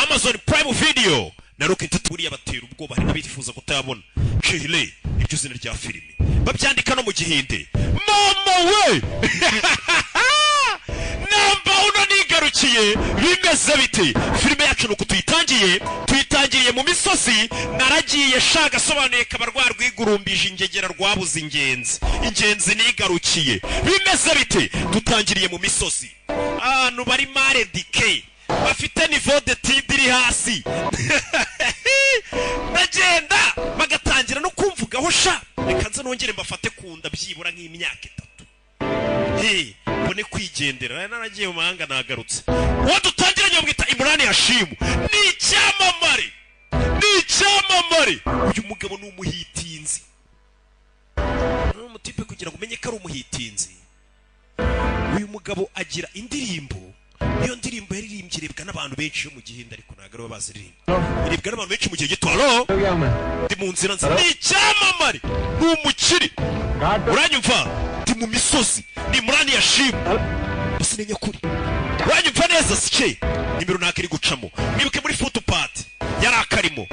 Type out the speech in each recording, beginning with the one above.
Amazon Prime Video na Rock Intuturiye batera ubwoba hari nabifuza kutayabona Chile ibyo zina rya filime babyandika no mu gihinde mama we namba uno nigarukiye bimeze bite filime yacu nuko tuyitangiriye mu misozi naragiye shaga sobanuye kabarwa rwigurumbije ingegera rwabuze ingenzi nigarukiye bimeze bite dutangiriye mu misozi ahantu bari mare dike bafite niveau de tidiri hasi bagenda bagatangira no kumvugaho sha reka nze nongere mbafate kunda byibura nk'imyaka 3 bone kwigendera naragiye mu mahanga nagarutse uwo dutangiranye bwita Imran Hashim ni icyamamare uyu mugabo ni umuhitinzi n'umutipe kugira ngo umenye ko ari umuhitinzi uyu mugabo agira indirimbo iyo ndirimbo yaririmbye irebwa n'abantu benshi mu gihinde ariko nagaro baziririmba irebwa n'abantu benshi mu gihe gito ndi mu nzira nzi ni icyamamare ni umukiri uranyumva ndi mu misozi ni Imran Hashim basi nenye kuri uranyumva neza sike nimero nakiri gucamo nibuke muri footpath yari akarimo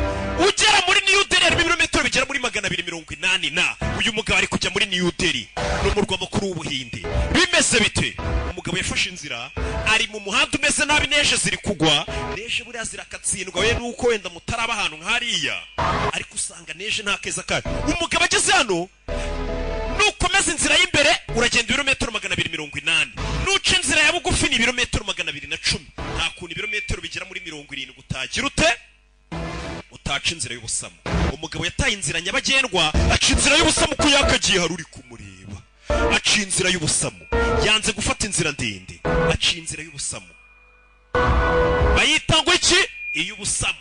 ugera muri New Delhi ibirometero bigera muri 280 na uyu mugabo ari kujya muri New Delhi no mu rwa makuru w'ubuhinde bimeze bite umugabo yafashe inzira ari mu muhanda umeze nabi neje ziri kugwa neje buri azirakatsindwa we nuko wenda mutaraba ahantu nkariya ariko usanga neje nta keza kare umugabo ageze hano nukomeza inzira y'imbere uragenda ibirometero 280 nuce inzira ya bugufi ni ibirometero 210 nta kuntu ibirometero bigera muri 70 gutagira ute utaca inzira y'ubusamo umugabo yataye inzira nyabagendwa aca inzira y'ubusamo ko yakagiye haruri kumureba aca inzira y'ubusamo yanze gufata inzira ndende aca inzira y'ubusamo bayita ngo iki iy'ubusamo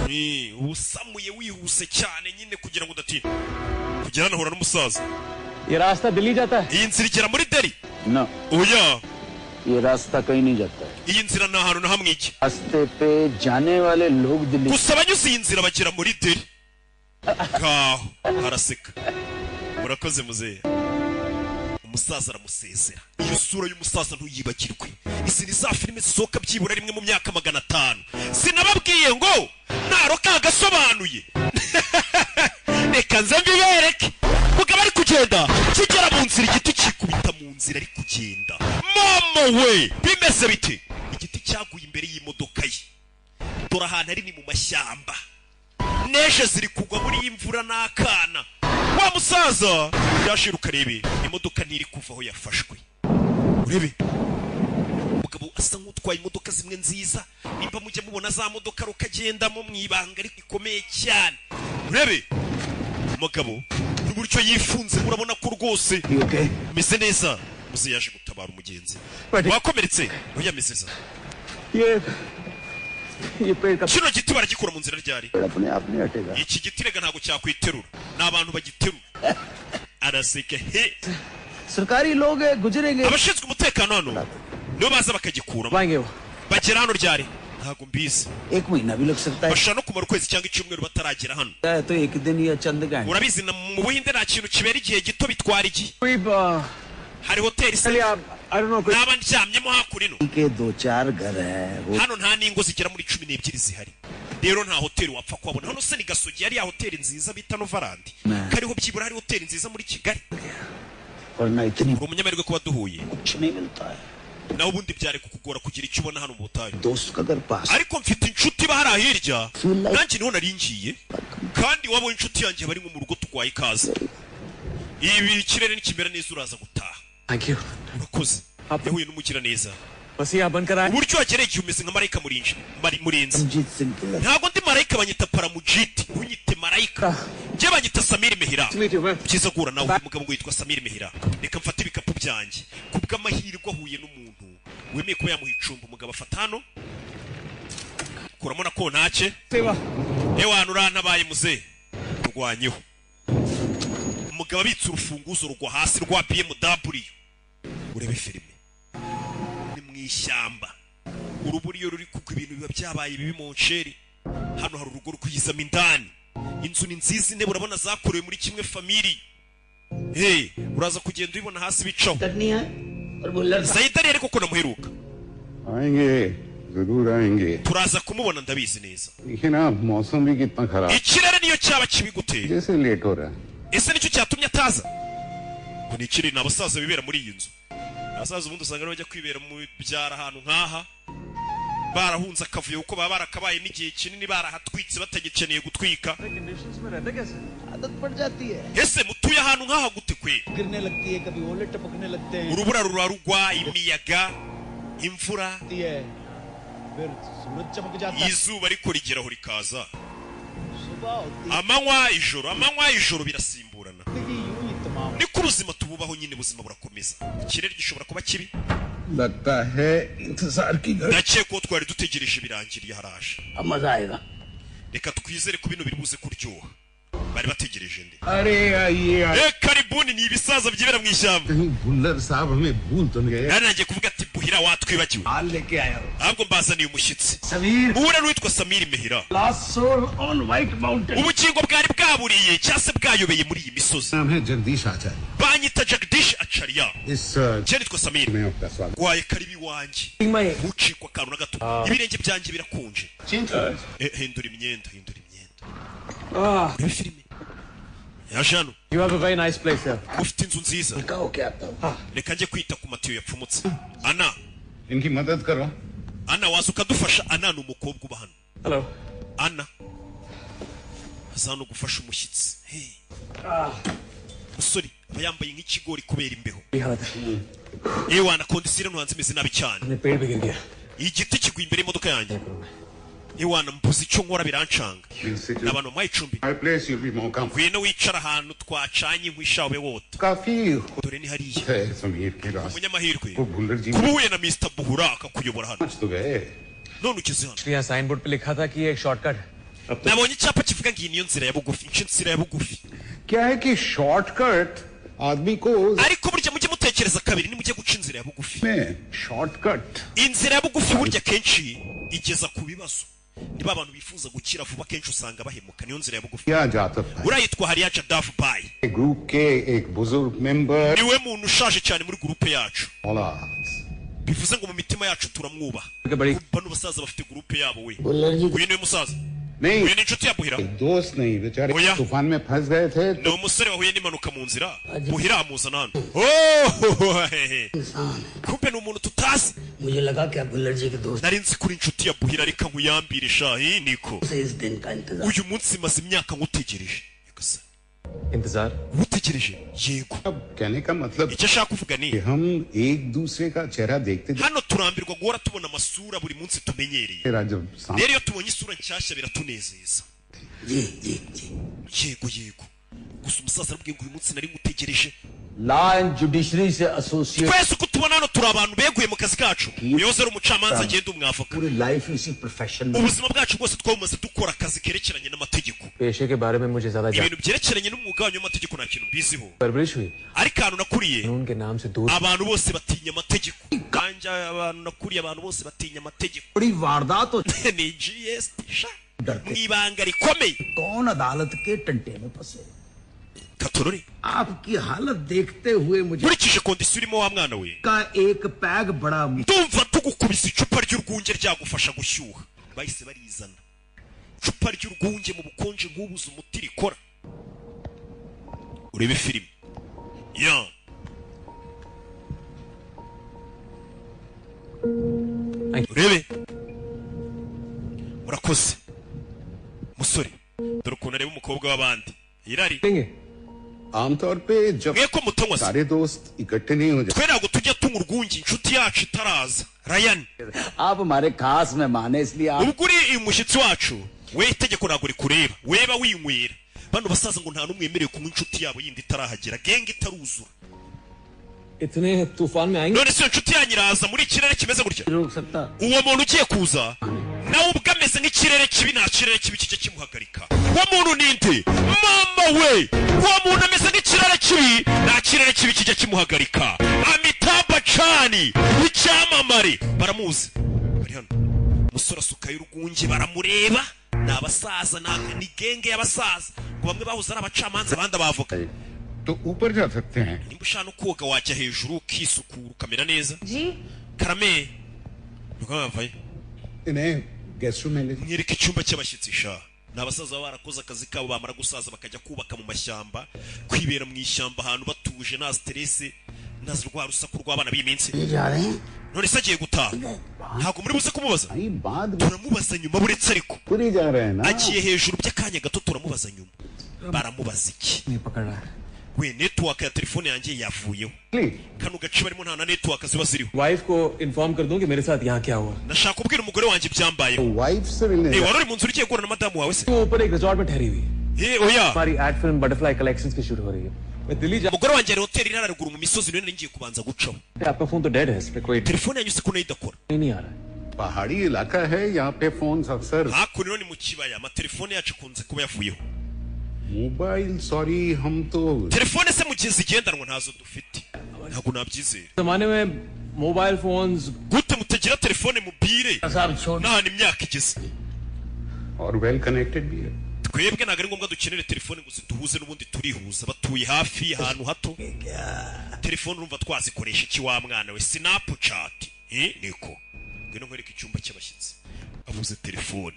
ni ubusamuye wihuse cyane nyine kugira ngo udatinda kugera nahura n'umusaza ये रास्ता दिल्ली जाता है iyi nzira igera muri Delhi ना oya ये रास्ता कहीं नहीं जाता है iyi nzira nta hantu na hamwe iki रास्ते पे जाने वाले लोग Delhi gusa abanyuze iyi nzira bagera muri Delhi kaho haraseka murakoze muzehe umusaza aramusezera iyo sura y'umusaza ntuyibagirwe izi ni za filime zisohoka byibura rimwe mu myaka 500 sinababwiye ngo naroka agasobanuye reka nze mbibereke mugabo ari kugenda kigera mu nzira igiti kikubita mu nzira ari kugenda mama we bimeze bite igiti cyaguye imbere y'imodoka ye dore ahantu ari ni mu mashyamba neje ziri kugwa muri imvura n'akana wa musaza yashiruka rebe imodoka ntiri kuva aho yafashwe urebe umugabo asa nk'utwaye imodoka zimwe nziza nimba mujya mubona za modoka rukagendamo mwibanga ariko ikomeye cyane urebe umugabo n'uburyo yifunze urabona ko rwose meze neza muze yaje gutabara umugenzi wakomeretse uyamezeza kino giti baragikura mu nzira ryari iki giti rega ntago cyakwiterura n'abantu bagiterura araseke he सरकारी लोग गुजरेंगे abashinzwe umutekano hano nibo baza bakagikura bagera hano ryari ntago mbizi एक महीना भी लग सकता है bashaka no kumara ukwezi cyangwa icyumweru bataragera hano तो एक दिन या चंद घंटे urabizi mu buhinde nta kintu kibera igihe gito bitwara iki hari hoteli se naba ndyamyemo hakurino के 2-4 घर है hano nta ningo zigera muri 12 zihari rero nta hoteli wapfa kubona hano se ni Gasogi yari ya hoteli nziza bita Novarandi kariho byibura hari hoteli nziza muri Kigali umunyamerwe kuba duhuye naho ubundi byari kukugora kugira icyo ubona hano mu butayu ariko mfite inshuti bahari hirya nanjye niho naringiye kandi wabonye inshuti yanjye bari mu rugo tugwaye ikaze ibi ikirere nikimera neza uraza gutaha urakoze yahuye n'umugira neza uburyo wagereye igihe umeze nka marayika murinzi ntabwo ndi marayika banyita paramujiti ntunyite marayika njye banyita Samir Mehira byiza guhura nawe umugabo ngo yitwa Samir Mehira reka mfate ibikapu byanjye kubw'amahirwe ahuye n'umuntu wemeye kuba yamuha icumbi umugabo afata hano kuramo na kontake ewana urantabaye muze rwanyeho umugabo abitse urufunguzo rugwa hasi rwa BMW urebe filime ishyamba uruburi iyo ruri kuko ibintu biba byabaye bibi mu nsheri hano hari urugo rukuyizamo indani inzu ni nziza intebe urabona zakorewe muri kimwe family uraza kugenda ubibona hasi bicaho Zaida rero kuko namuheruka जरूर आएंगे turaza kumubona ndabizi neza लेकिन आप मौसम भी कितना खराब ikirere niyo cyaba kibi gute जैसे लेट हो रहा है ese nicyo cyatumye ataza ngo ni ikirere ni abasaza bibera muri iyi nzu abasaza ubundi usanga bajya kwibera mu byara ahantu nk'aha barahunze akavuyo kuko baba barakabaye n'igihe kinini barahatwitse batagikeneye gutwika आदत पड़ जाती है ese mutuye ahantu nk'aha gute kwe गिरने लगती है कभी ओले टपकने लगते हैं urubura rurarugwa imiyaga imvura फिर सूरज चमक जाता है izuba ariko rigeraho rikaza सुबह होती amanywa ijoro birasimburana है यूं ही तमाम niko ubuzima tububaho nyine ubuzima burakomeza ikirere gishobora kuba kibi लगता है इंतजार की घड़ी ndakeka ko twari dutegereje birangiriye haraje अब मजा आएगा reka twizere ko bino biri buze kuryoha bari bategereje nde अरे आइए karibuni ni ibisaza byibera mu ishyamba कहीं बुल्लर साहब हमें भूल तो नहीं गए nari nagiye kuvuga ati buhira watwibagiwe हाल लेके आया हूँ ahubwo mbazaniye umushyitsi Sameer muhura n'uwitwa samiri mehira last soul on white mountain ubugingo bwari bwaburiye cyangwa se bwayobeye muri iyi misozi नाम है जगदीश आचार्य banyita jagdish acharya इस je nitwa samiri में आपका स्वागत gwaye karibi iwanjye ntucikwa akantu na gato ibirenge byanjye birakunje hindura imyenda urebe filime yaje hano You have a very nice place here. ufite inzu nziza कहो क्या आता reka njye kwita ku matiyo yapfumutse ana इनकी मदद करो ana waza ukadufasha ana ni umukobwa uba hano Hello. ana aza hano gufasha umushyitsi hey. musore aba yambaye nk'ikigori kubera imbeho ewana kondisire ntuhanze imeze nabi cyane पेड़ भी गिर गया igiti kigwa imbere y'imodoka yanjye ewana mbuze icyo nkora birancanga ni abantu bamuhaye icumbi my place you be मौका ngwino wicara ahantu twacanye inkwi ishawe wota काफी dore ni hariya है समीर के रास्ते umunyamahirwe वो बुल्लर जी kuba uhuye na Mr Buhura akakuyobora hano पहुंच तो गए none ugeze hano यहाँ साइन बोर्ड पे लिखा था कि ये एक शॉर्टकट है nabonye icyapa kivuga ngo iyi niyo nzira ya bugufi inzira ya bugufi क्या है कि शॉर्टकट आदमी को ariko burya mujye mutekereza kabiri nimujye guca inzira ya bugufi में shortcut inzira ya bugufi burya kenshi igeza ku bibazo niba abantu bifuza gukira vuba kenshi usanga bahemuka niyo nzira ya bugufi किया जाता था urayitwa hariya Jadav Bai group के एक बुजुर्ग member niwe muntu ushaje cyane muri gurupe yacu औलाद bivuze ngo mu mitima yacu turamwubaha बड़ी bano basaza bafite gurupe yabo we Bullar ji uyu niwe musaza नहीं uyu ni inshuti ya Buhira दोस्त नहीं बेचारे ओया। तूफान में फंस गए थे ni umusore wahuye n'impanuka mu nzira Buhira amuzana hano oh hehe इंसान है kumbe ni umuntu tutazi मुझे लगा क्या बुल्लर जी के दोस्त nari nzi kuri inshuti ya Buhira reka nkuyambire shahi niko से इस दिन का इंतजार uyu munsi maze imyaka ngutegereje Nyagasani. इंतजार ngutegereje yego अब कहने का मतलब icyo ashaka kuvuga ni कि हम एक दूसरे का चेहरा देखते hano turambirwa guhora tubona amasura buri munsi tumenyereye तेरा जब सामने rero iyo tubonye isura nshyashya biratunezeza जी जी जी yego gusa umusaza arabwiye ngo uyu munsi nari ngutegereje law and judiciary से associate twese uko tubona hano turi abantu beguye mu kazi kacu uyoze ari umucamanza agenda umwavoka पूरी लाइफ इसी प्रोफेशन में ubuzima bwacu bwose twawumaze dukora akazi kerekeranye n'amategeko पेशे के बारे में मुझे ज्यादा ibintu byerekeranye n'umwuga wanyu w'amategeko nta kintu mbiziho परवरिश हुई ariko ahantu nakuriye कानून के नाम से दूर abantu bose batinya amategeko kanjye abantu nakuriye abantu bose batinya amategeko बड़ी वारदात हो ni GST sha mu ibanga rikomeye कौन अदालत के टंटे में फंसे katorore आपकी हालत देखते हुए मुझे nkurikije kondisiyo urimo wa mwana we का एक पैग बड़ा ndumva tugukubise icupa ry'urwunge ryagufasha gushyuha bahise barizana icupa ry'urwunge mu bukonje nk'ubuze umuti rikora urebe filime ya urebe murakoze musore dore ukuntu areba umukobwa w'abandi irari देंगे आमतौर पे जब mwe ko mutanywa se सारे दोस्त इकट्ठे नहीं हो जाते twe ntabwo tujya tunywa urwunge inshuti yacu itaraza rayani आप हमारे खास मेहमान है इसलिए आप ubwo uri uyu mushyitsi wacu we itegeko ntabwo rikureba weba winywera bano basaza ngo nta n'umwe wemerewe kunywa inshuti yabo yindi itarahagera genge itaruzura इतने तूफान में आएंगे none se iyo nshuti yanyu iraza muri ikirere kimeze gutya रोक सकता uwo muntu ugiye kuza nawe ubwo ameze nk'ikirere kibi nta kirere kibi kijya kimuhagarika uwo muntu ni nde mama we uwo muntu ameze nk'ikirere kibi nta kirere kibi kijya kimuhagarika Amitabh Bachchan icyamamare baramuzi bari hano umusore asukayo urwunge baramureba ni abasaza ni genge y'abasaza ngo bamwe bahuze ari abacamanza abandi abavoka तो ऊपर जा सकते हैं nimba ushaka no koga wajya hejuru ukisukura ukamera neza जी karame ntuko bavaye इन्हें guest room में ले mwereke icyumba cy'abashyitsi sha ni abasaza baba barakoze akazi kabo bamara gusaza bakajya kubaka mu mashyamba kwibera mu ishyamba ahantu batuje nta stress nta rwa rusaku rw'abana b'iminsi none se agiye gutaha ntabwo muri buze kumubaza नहीं बाद में turamubaza nyuma buretse ariko खुद ही जा रहे हैं ना agiye hejuru by'akanya gato turamubaza nyuma baramubaza iki नहीं पकड़ रहा है we network ya telefone yanjye yavuyeho kano gace barimo nta na network ziba ziriho wife को इन्फॉर्म कर दूं कि मेरे साथ यहाँ क्या हुआ nashaka kubwira umugore wanjye ibyambayeho wife से मिलने wari uri mu nzu ugiye guhura na madamu wawe se वो ऊपर एक रिजॉर्ट में ठहरी हुई है oya हमारी एड फिल्म बटरफ्लाई कलेक्शंस की शूट हो रही है मैं दिल्ली जा umugore wanjye ari hoteli iri haruguru mu misozi niyo ngiye kubanza gucaho आपका फोन तो डेड है इस पे कोई telefone yanyu se ko nayo idakora नहीं आ रहा है पहाड़ी इलाका है यहाँ पे फोन अक्सर hakuno ni mu kibaya amatelefone yacu akunze kuba yavuyeho mobile sorry हम तो telefone se mu gihe zigendanwa ntazo dufite ntabwo nabyizera जमाने में mobile phones gute mutagira telefone mobile साहब छोड़ nta n'imyaka igeze और वेल कनेक्टेड भी है twebwe ntabwo ari ngombwa dukenere telefone ngo ziduhuze n'ubundi turihuza batuye hafi ahantu hato telefone urumva twazikoresha iki wa mwana we snapchat niko ngwino nkwereke icyumba cy'abashyitsi avuze telefone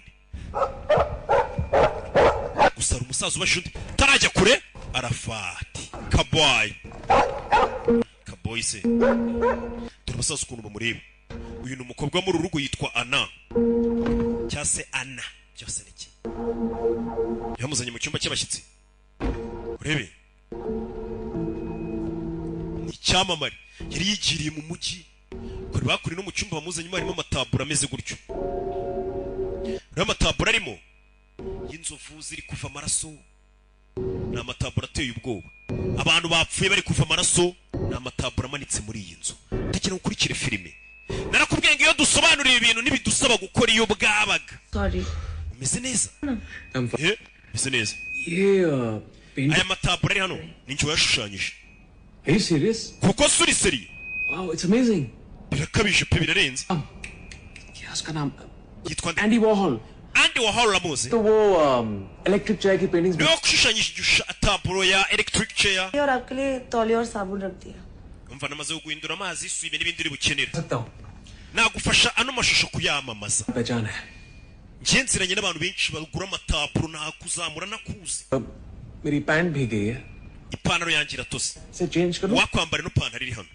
gusa hari umusaza ubasha undi tarajya kure arafati kaboyi se dore umusaza ukuntu bamureba uyu ni umukobwa wo muri uru rugo yitwa ana cyangwa se ana byose ni iki yamuzanye mu cyumba cy'abashyitsi urebe ni icyamamare yari yigiriye mu mujyi kuri bakuri no mu cyumba bamuzanyemo harimo amatabura ameze gutyo uriya matabura arimo y'inzovu ziri kuva amaraso ni amatabura ateye ubwoba abantu bapfuye bari kuva amaraso ni amatabura amanitse muri iyi nzu ndagira ngo ukurikire filime narakubwiye ngo iyo dusobanuriye ibintu ntibidusaba gukora iyo bwabaga Sorry. umeze neza I'm fine. umeze neza ये paint aya matabura ari hano ni njye wayashushanyije Are you serious? kuko suri seriye Wow, it's amazing. birakabije pe birarenze क्या उसका नाम yitwa nde Andy वॉर्हॉल Andy Warhol uramuzi तो वो electric chair की paintings niwe washushanyije taburo ya electric chair और आपके लिए तौलिया और साबुन रख दिया umva namaze guhindura amazi isuye n'ibindi uri bukenera सकता हूँ nagufasha ano mashusho kuyamamaza पहचान है njye nziranye n'abantu benshi bagura amataburo nakuzamura nakuzi अब मेरी पैंट भी गई है ipantaro yanjye iratose इसे चेंज कर दो wakwambara ino pantaro iri hano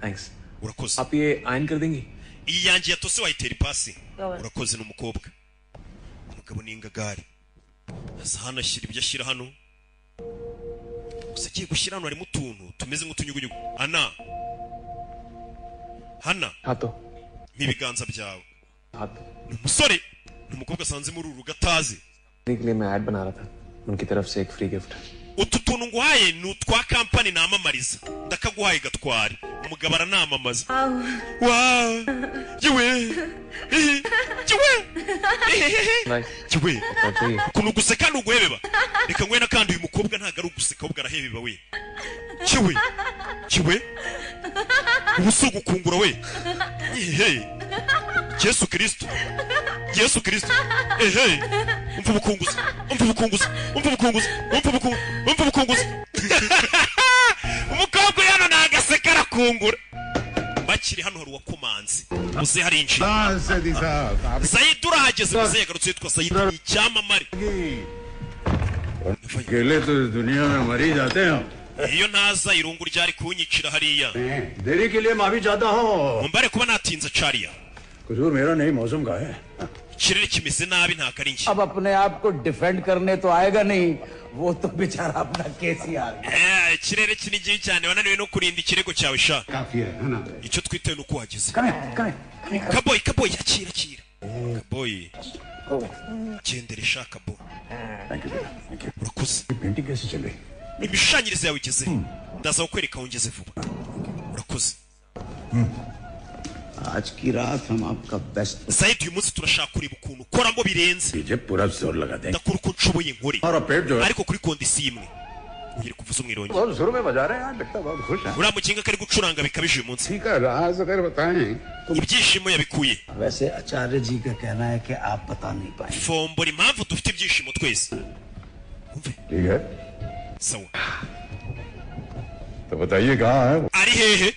thanks urakoze आप ये आयन कर देंगी iyi yanjye yatose wayitera ipasi Yawe. urakoze ni umukobwa umugabo ni ingagari aza hano ashyira ibyo ashyira hano gusa agiye gushyira hano harimo utuntu tumeze nk'utunyugunyugu ana hana हाँ तो n'ibiganza byawe हाथ ni umusore ni umukobwa asanze muri uru rugo atazi के लिए मैं ऐड बना रहा था उनकी तरफ से एक free gift utu tuntu nguhaye ni utwa kampani namamariza ndakaguhaye gatware umugabo aranamamaza wow yewe yewe Nice. yewe चाहिए ukuntu guseka ni uguhebeba reka ngwena kandi uyu mukobwa ntabwo ari uguseka ahubwo arahebeba we yewe yewe ubu si ugukungura we ehe yesu kirisito yesu kirisito ehe umva ubukunguzi umva ubukunguzi umva ubukunguzi umva ubukunguzi umva ubukunguzi umukobwa hano ntagaseka arakungura bakiri hano hari uwakomanze muze harinjiye हाँ सदी साहब आप sayidi urahageze muze yagarutse yitwa sayidi ni icyamamare अकेले तो इस दुनिया में मर ही जाते हैं iyo ntaza irungu ryari kunyicira hariya देरी के लिए माफी चाहता हूँ mumbare kuba natinze cariya कसूर मेरा नहीं मौसम का है ikirere kimeze nabi ntabwo ari njye अब अपने आप को डिफेंड करने तो आएगा नहीं वो तो बेचारा अपना केस ही आ गया ikirere kinini cyane wananiwe no kurinda ikirego cyawe sha काफी है ना icyo twitewe ni uko wageze कमें kaboyi kaboyi akira akira kaboyi gendere sha kaboyi urakoze painting कैसे चल रही imishushanyirize yawe igeze ndaza kukwereka aho ngeze vuba urakoze आज की रात हम आपका best sayidi uyu munsi turashaka kureba ukuntu ukoramo birenze पीछे पूरा जोर लगाते हैं ndakora uko nshoboye nkore और पेट जो है ariko kuri kondisiyo imwe ugire kuvuza umwirongi बहुत जोर में बजा रहे हैं यार लगता बहुत खुश है uriya mukinga kari gucuranga bikabije uyu munsi ठीक है राज अगर बताएं तो ibyishimo yabikuye वैसे आचार्य जी का कहना है कि आप बता नहीं पाएंगे fombora impamvu dufite ibyishimo twese umve ठीक है sawa तो बताइए कहाँ है ari hehe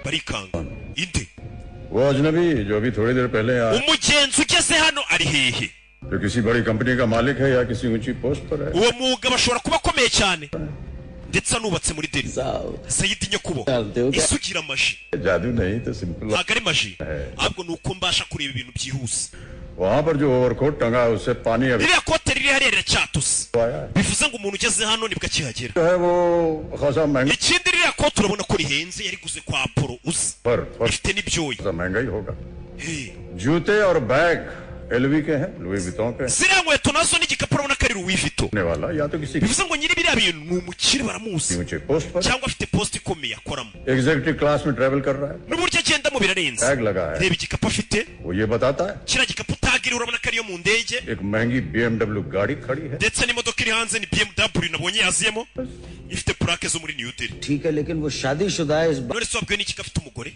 barikanga inde वो अजनबी जो अभी थोड़ी देर पहले आया, umugenzi ugeze hano ari hehe जो किसी बड़ी कंपनी का मालिक है या किसी ऊंची पोस्ट पर है. uwo mugabo ashobora kuba akomeye cyane ndetse anubatse muri Delhi. Sayidi Nyakubo ese ugira amaji? जादू नहीं तो simple. ntabwo ari maji ahubwo ni uko mbasha kureba ibintu byihuse. वहाँ पर जो ओवरकोट टंगा है उससे पानी अभी ririya kote riri hariya riracyatose आया है. bivuze ngo umuntu ugeze hano nibwo akihagera. जो है वो खासा महंगा ikindi ririya kote urabona ko rihenze yariguze kwa Apollo uzi पर ifite n'ibyoya. महंगा ही होगा. Hey. जूते और बैग एलवी के हैं, लुई विटॉन के ziriya nkweto nazo n'igikapu urabona ko ari Louis Vuitton. होने वाला या तो किसी bivuze ngo nyiri biriya bintu ni umukire baramuzi ऊंचे पोस्ट पर cyangwa afite poste ikomeye akoramo. Executive class में ट्रेवल कर रहा है. n'uburyo agendamo birarenze. टैग लगा है, reba igikapu afite वो ये बताता है kiriya gikapu utagira urabona ko ariyo mu ndege एक महंगी BMW गाड़ी खड़ी है. ndetse n'imodoka iri hanze ni BMW nabonye yaziyemo ifite plaque zo muri New Delhi. ठीक है लेकिन वो शादीशुदा है इस बात none se wabwiwe n'iki ko afite umugore?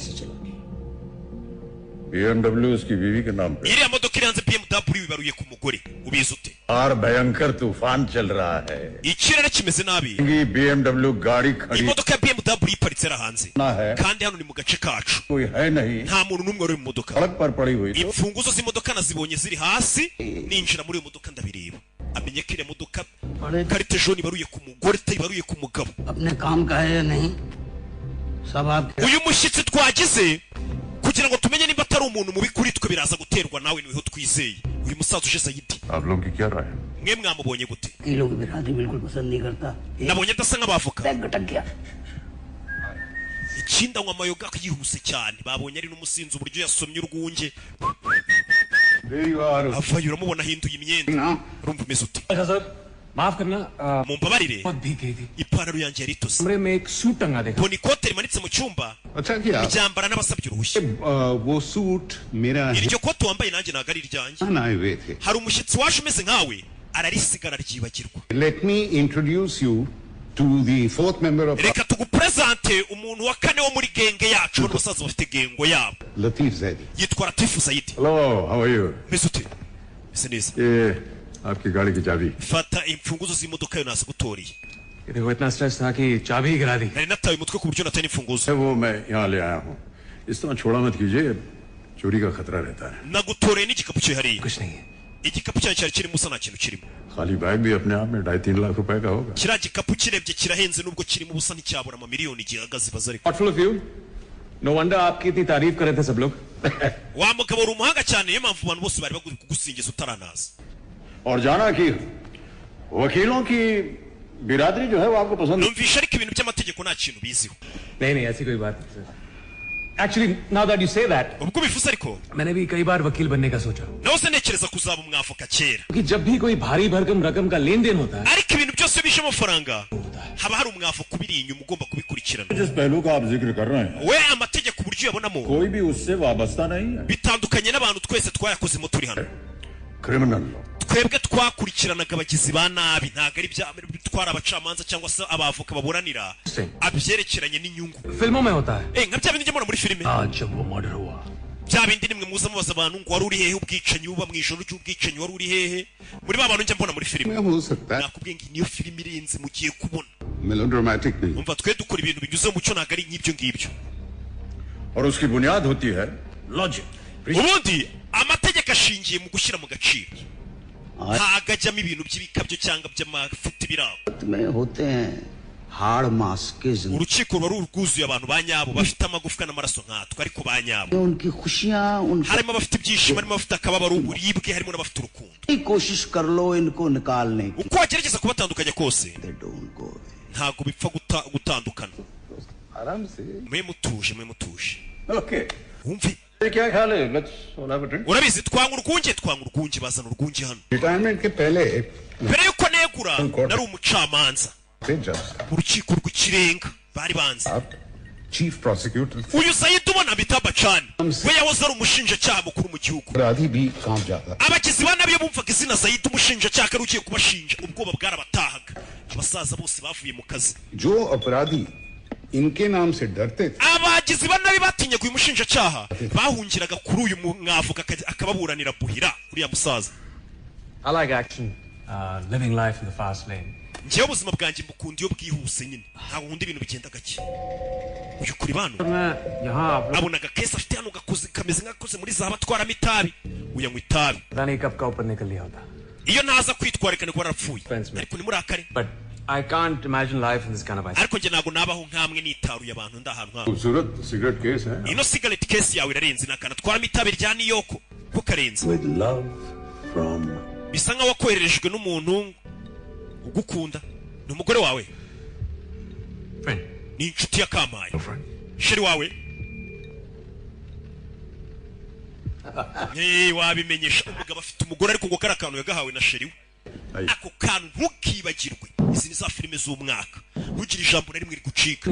BMW उसकी बीवी के नाम पे. iriya modoka iri hanze BMW ibaruye ku mugore ubizi ute? और भयंकर तूफान चल रहा है. ikirere kimeze nabi महंगी BMW गाड़ी खड़ी imodoka ya BMW iparitse ari hanze ना है, kandi hano ni mu gace kacu कोई है नहीं, nta muntu n'umwe uri mu modoka. सड़क पर पड़ी हुई तो imfunguzo z'imodoka nazibonye ziri hasi ninjira muri iyo modoka ndabireba amenye ko iriya modoka karite jone ibaruye ku mugore itayibaruye ku mugabo. अपने काम का है या नहीं सब आप uyu mushyitsi twagize kugira ngo tumenye niba atari umuntu mubi kuri twe biraza guterwa nawe niho twizeye. uyu musaza uje Sayidi आप लोगों की क्या राय है? mwe mwamubonye gute? ये लोग बिरादरी बिल्कुल पसंद नहीं करता nabonye adasa nk'abavoka. बैग गटक गया ikindi anywa amayoga yihuse cyane babonye ari n'umusinzi uburyo yasomye urwunge There you are. avayo uramubona ahinduye imyenda. ना urumva umeze ute? सर माफ करना mumbabarire बहुत भीग गई थी ipantaro yanjye yari itose कमरे में एक सूट टंगा देखा mbona ikote rimanitse mu cyumba अच्छा किया. ryambara n'abasabye uruhushya. वो सूट मेरा है. iryo kote wambaye nanjye ntabwo ari iryanjye. ना आए हुए थे. hari umushyitsi waje umeze nkawe ararisigara ryibagirwa. Let me introduce you to the fourth member of reka tugupresente umuntu wa kane wo muri genge yacu bano basaza bafite gengo yabo Latif Zaidi. yitwa Latifu Zaidi. Hello, how are you? meze ute? meze neza. ये आपकी गाड़ी की चाबी. fata imfunguzo z'imodoka yo nazigutoriye. देखो इतना स्ट्रेस था कि चाबी ही गिरा दी nari nataye umutwe ku buryo natari imfunguzo. वो मैं यहाँ ले आया हूँ. इस तरह छोड़ा मत कीजिए, चोरी का खतरा रहता है. nagutoreye n'igikapu cye hariya. कुछ नहीं है igikapu cyanjye cyari kirimo usa nta kintu kirimo. खाली बैग भी अपने आप में 2.5-3 लाख रुपए का होगा. kiriya gikapu kirebye kirahenze nubwo kirimo ubusa nticyabura amamiliyoni gihagaze baza ariko. Thoughtful of you know wonder आपकी इतनी तारीफ कर रहे थे सब लोग wa mugabo uri umuhanga cyane niyo mpamvu abantu bose bari kugusingiza utaranaza. और जाना कि वकीलों की बिरादरी जो है वो आपको पसंद है. numvisha ariko ibintu by'amategeko nta kintu biziho. नहीं नहीं ऐसी कोई बात नहीं actually now that you say that ubwo bivuze ariko मैंने भी कई बार वकील बनने का सोचा nawe se ntekereza kuzaba umwavoka kera. कि जब भी कोई भारी भरकम रकम का लेन देन होता है ariko ibintu byose bije amafaranga haba hari umwavoka ubiri inyuma ugomba kubikurikirana. जिस पहलू का आप जिक्र कर रहे हैं we amategeko uburyo uyabonamo कोई भी उससे वाबस्ता नहीं है. bitandukanye n'abantu twese twayakozemo turi hano. Criminal law. twebwe twakurikiranaga abagizi ba nabi ntabwo ari twari abacamanza cyangwa se abavoka baburanira abyerekeranye n'inyungu. फिल्मों में होता है nka bya bindi njya mbona muri filime आज जब वो मर्डर हुआ bya bindi nimwe muza mubaza abantu ngo wari uri hehe ubwicanyi buba mu ijoro ry'ubwicanyi wari uri hehe muri ba bantu njya mbona muri filime. हो सकता है nakubwiye ngo niyo filime irenze mugiye kubona. Melodramatic नहीं. umva twe dukora ibintu binyuze mu mucyo ntabwo ari nk'ibyo ngibyo. और उसकी बुनियाद होती है logic. ubundi amategeko ashingiye mu gushyira mu gaciro ntabwo ajyamo ibintu by'ibikabyo cyangwa by'amafuti birabo. में होते हैं हाड़ मास के जिंदगी urukiko ruba rwuzuye abantu ba nyabo bafite amagufwa n'amaraso nkatwe ariko ba nyabo. उनकी खुशियां उनकी harimo abafite ibyishimo harimo abafite akababaro uburibwe harimo n'abafite urukundo. कोशिश कर लो इनको निकालने की uko wagerageza kubatandukanya kose They don't go away. ntabwo bipfa gutandukana. आराम से. mwe mutuje mwe mutuje okay. wumve क्या ख्याल है? Let's all have a drink. urabizi twanga urwunge bazana urwunge hano. Retirement के पहले mbere yuko negura nari umucamanza जज mu rukiko rw'ikirenga bari banze. आप chief prosecutor uyu Sayidi ubona Amitabh Bachchan we yahoze ari umushinjacyaha mukuru mu gihugu. अपराधी भी काम जाता. abagizi ba nabi iyo bumvaga izina Sayidi umushinjacyaha ari ugiye kubashinja ubwoba bwarabatahaga. abasaza bose bavuye mu kazi. जो अपराधी इनके नाम से डरते थे abagizi ba nabi batinyaga uyu mushinjacyaha bahungiraga kuri uyu mwavoka akababuranira buhira uriya musaza. I like action living life in the fast lane njyewe ubuzima bwanjye mbukunda iyo bwihuse nyine ntabwo nkunda ibintu bigenda gake uyu kuri bano abona agakesi afite hano kameze nk'agakoze muri zahabu atwaramo itabi uyanywa itabi iyo ntaza kwitwarika niko warapfuye ariko nimurakare I can't imagine life in this kind of ice. ariko njye ntabwo nabaho nk'amwe nitaruye abantu ndahantu nk'aho खूबसूरत cigarette case है ino cigarette case yawe irarenze nakana atwaramo itabi rya niyoko ko karenze with love from bisa nkaho wakohererejwe n'umuntu ugukunda ni umugore wawe Friend. ni inshuti ya Kamaye No friend. sheri wawe wabimenyesha umugabo afite umugore ariko ngo kari akantu yagahawe na sheri we ako kantu ntukibagirwe izi ni za filime z'umwaka ntugire ijambo na rimwe rigucika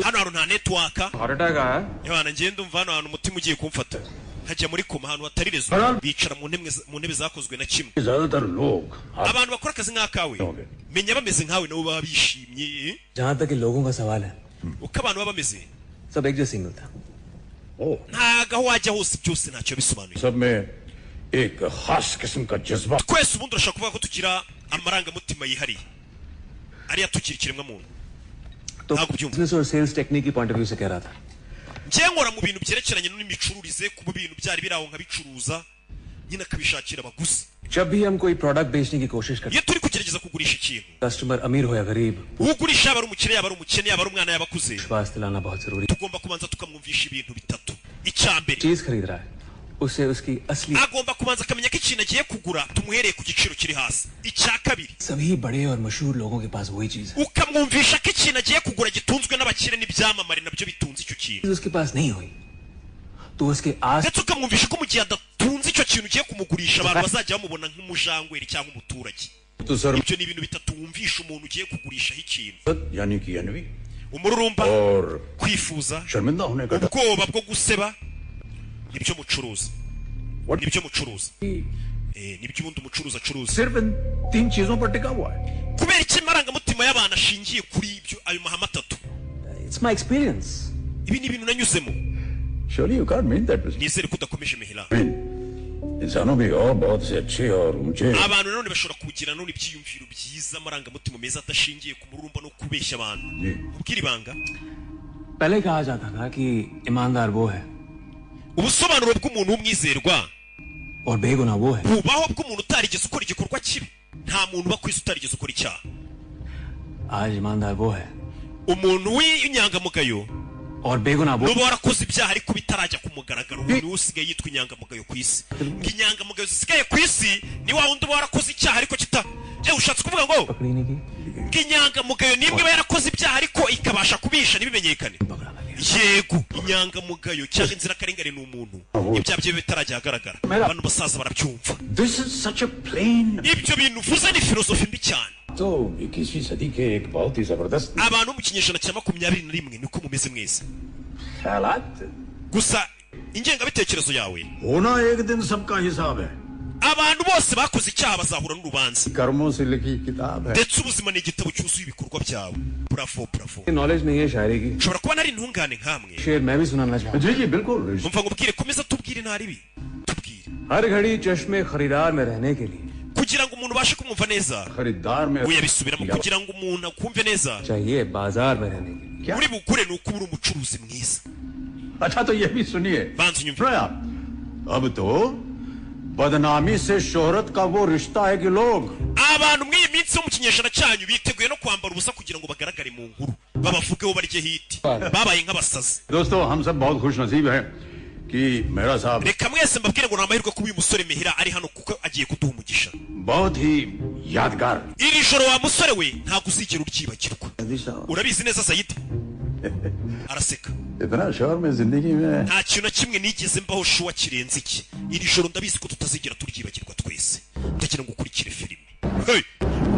hano hantu nta netwaka yabana ngenda umva hano hantu umutima ugiye kumfata nkajya muri koma ahantu hatari rezo bicara mu ntebe zakozwe na kimwe ज्यादातर लोग abantu bakora akazi nk'akawe menya bameze nkawe nabo baba bishimye जहाँ तक लोगों का सवाल है uko abantu baba bameze सब एक जैसे ही मिलता ntago aho wajya hose byose ntacyo bisobanuye सब में एक खास किस्म का जज्बा twese ubundi urashaka kuvuga ko tugira amarangamutima yihariye ariya tukiri ikiremwa muntu तो ntabwo byumva बिजनेस और सेल्स टेक्निक की पॉइंट ऑफ व्यू से कह रहा था njye nkora mu bintu byerekeranye n'imicururize kuba ibintu byari biraho nkabicuruza nyine akabishakira abaguzi जब भी हम कोई प्रोडक्ट बेचने की कोशिश करते iyo turi kugerageza kugurisha ikintu customer अमीर हो या गरीब ugurisha yaba ari umukire yaba ari umukene yaba ari umwana yaba akuze विश्वास दिलाना बहुत जरूरी है tugomba kubanza tukamwumvisha ibintu bitatu icya mbere चीज खरीद रहा है उसे उसकी असली agomba kubanza akamenya ko ikintu agiye kugura tumuhereye ku giciro kiri hasi icya kabiri सभी बड़े और मशहूर लोगों के पास वही चीज है ukamwumvisha ko ikintu agiye kugura gitunzwe n'abakire n'ibyamamare nabyo bitunze icyo kintu उसके पास नहीं हुई तो उसके आस ndetse ukamwumvisha ko mu gihe adatunze icyo kintu ugiye kumugurisha abantu bazajya bamubona nk'umujangweri cyangwa umuturage तो sir ibyo ni ibintu bitatu wumvisha umuntu ugiye kugurishaho ikintu यानी कि N V umururumba और kwifuza शर्मिंदा होने का डर ubwoba bwo guseba nibyo mucuruza nibyo mucuruza nibyo ubundi umucuruzi acuruza सिर्फ इन तीन चीजों पर टिका हुआ है kubera iki amarangamutima y'abantu ashingiye kuri ibyo ayo mahame atatu it's my experience ibi ni ibintu nanyuzemo Surely you can't mean that business. nizere ko udakomeje mihira इंसानों में और बहुत से अच्छे और ऊंचे abantu nanone bashobora kugira none ibyiyumviro byiza amarangamutima meza adashingiye ku mururumba no kubeshya abantu जी ubwira ibanga पहले कहा जाता था कि ईमानदार वो है ubusobanuro bw'umuntu w'umwizerwa और बेगुनाह वो है bubaho bw'umuntu utarigeze ukora igikorwa kibi nta muntu uba ku isi utarigeze ukora icyaha आज ईमानदार वो है umuntu w'inyangamugayo और बेगुनाह वो nuba warakoze ibyaha ariko bitarajya ku mugaragaro umuntu niwe usigaye yitwa inyangamugayo ku isi ngo inyangamugayo zisigaye ku isi ni wa wundi uba warakoze icyaha ariko ushatse kuvuga ngo पकड़ी नहीं की ngo inyangamugayo nimwe iba yarakoze ibyaha ariko ikabasha kubisha ntibimenyekane yego inyangamugayo cyangwa inzirakarengane ni umuntu ibyaha bye bitarajya ahagaragara abantu basaza barabyumva This is such a plain ibyo bintu uvuze ni filozofi mbi cyane तो 21वीं सदी के एक बहुत ही जबरदस्त abantu mu kinyejana cya 21 niko mumeze mwese ख्यालात gusa ingengabitekerezo yawe होना एक दिन सबका हिसाब है abantu bose bakoze icyaha bazahura n'urubanza कर्मों से लिखी किताब है ndetse ubuzima ni igitabo cyuzuye ibikorwa byawe bravo bravo knowledge नहीं है शायरी की ushobora kuba nari intungane nkamwe शेर मैं भी सुनाना चाहूँ जी जी बिल्कुल umva ngubwire komeza tubwire ntaribi tubwire हर घड़ी चश्मे खरीदार में रहने के लिए kugira ngo umuntu ubashe kumwumva neza खरीदार में uyabisubiramo kugira ngo umuntu akumve neza चाहिए बाजार में रहने के लिए uri bugure ni uko uri umucuruzi mwiza अच्छा तो ये भी सुनिए banza unyumve सुनो आप अब तो बदनामी से शोहरत का वो रिश्ता है कि लोग abantu mw'iyi minsi yo mu kinyejana cyanyu biteguye no kwambara ubusa kugira ngo bagaragare mu nkuru babavugeho barye hiti babaye nk'abasazi दोस्तों हम सब बहुत खुश नसीब हैं कि मेरा साहब reka mwese mbabwire ngo ni amahirwe kuba uyu musore mihira ari hano kuko agiye kuduha umugisha बहुत ही यादगार iri joro wa musore we ntabwo uzigera uryibagirwa urabizi neza sayidi araseka इतना शोर में जिंदगी में nta kintu na kimwe nigeze mbaho shuwa kirenze iki iri joro ndabizi ko tutazigera turyibagirwa twese ndagira ngo ukurikire filime hey,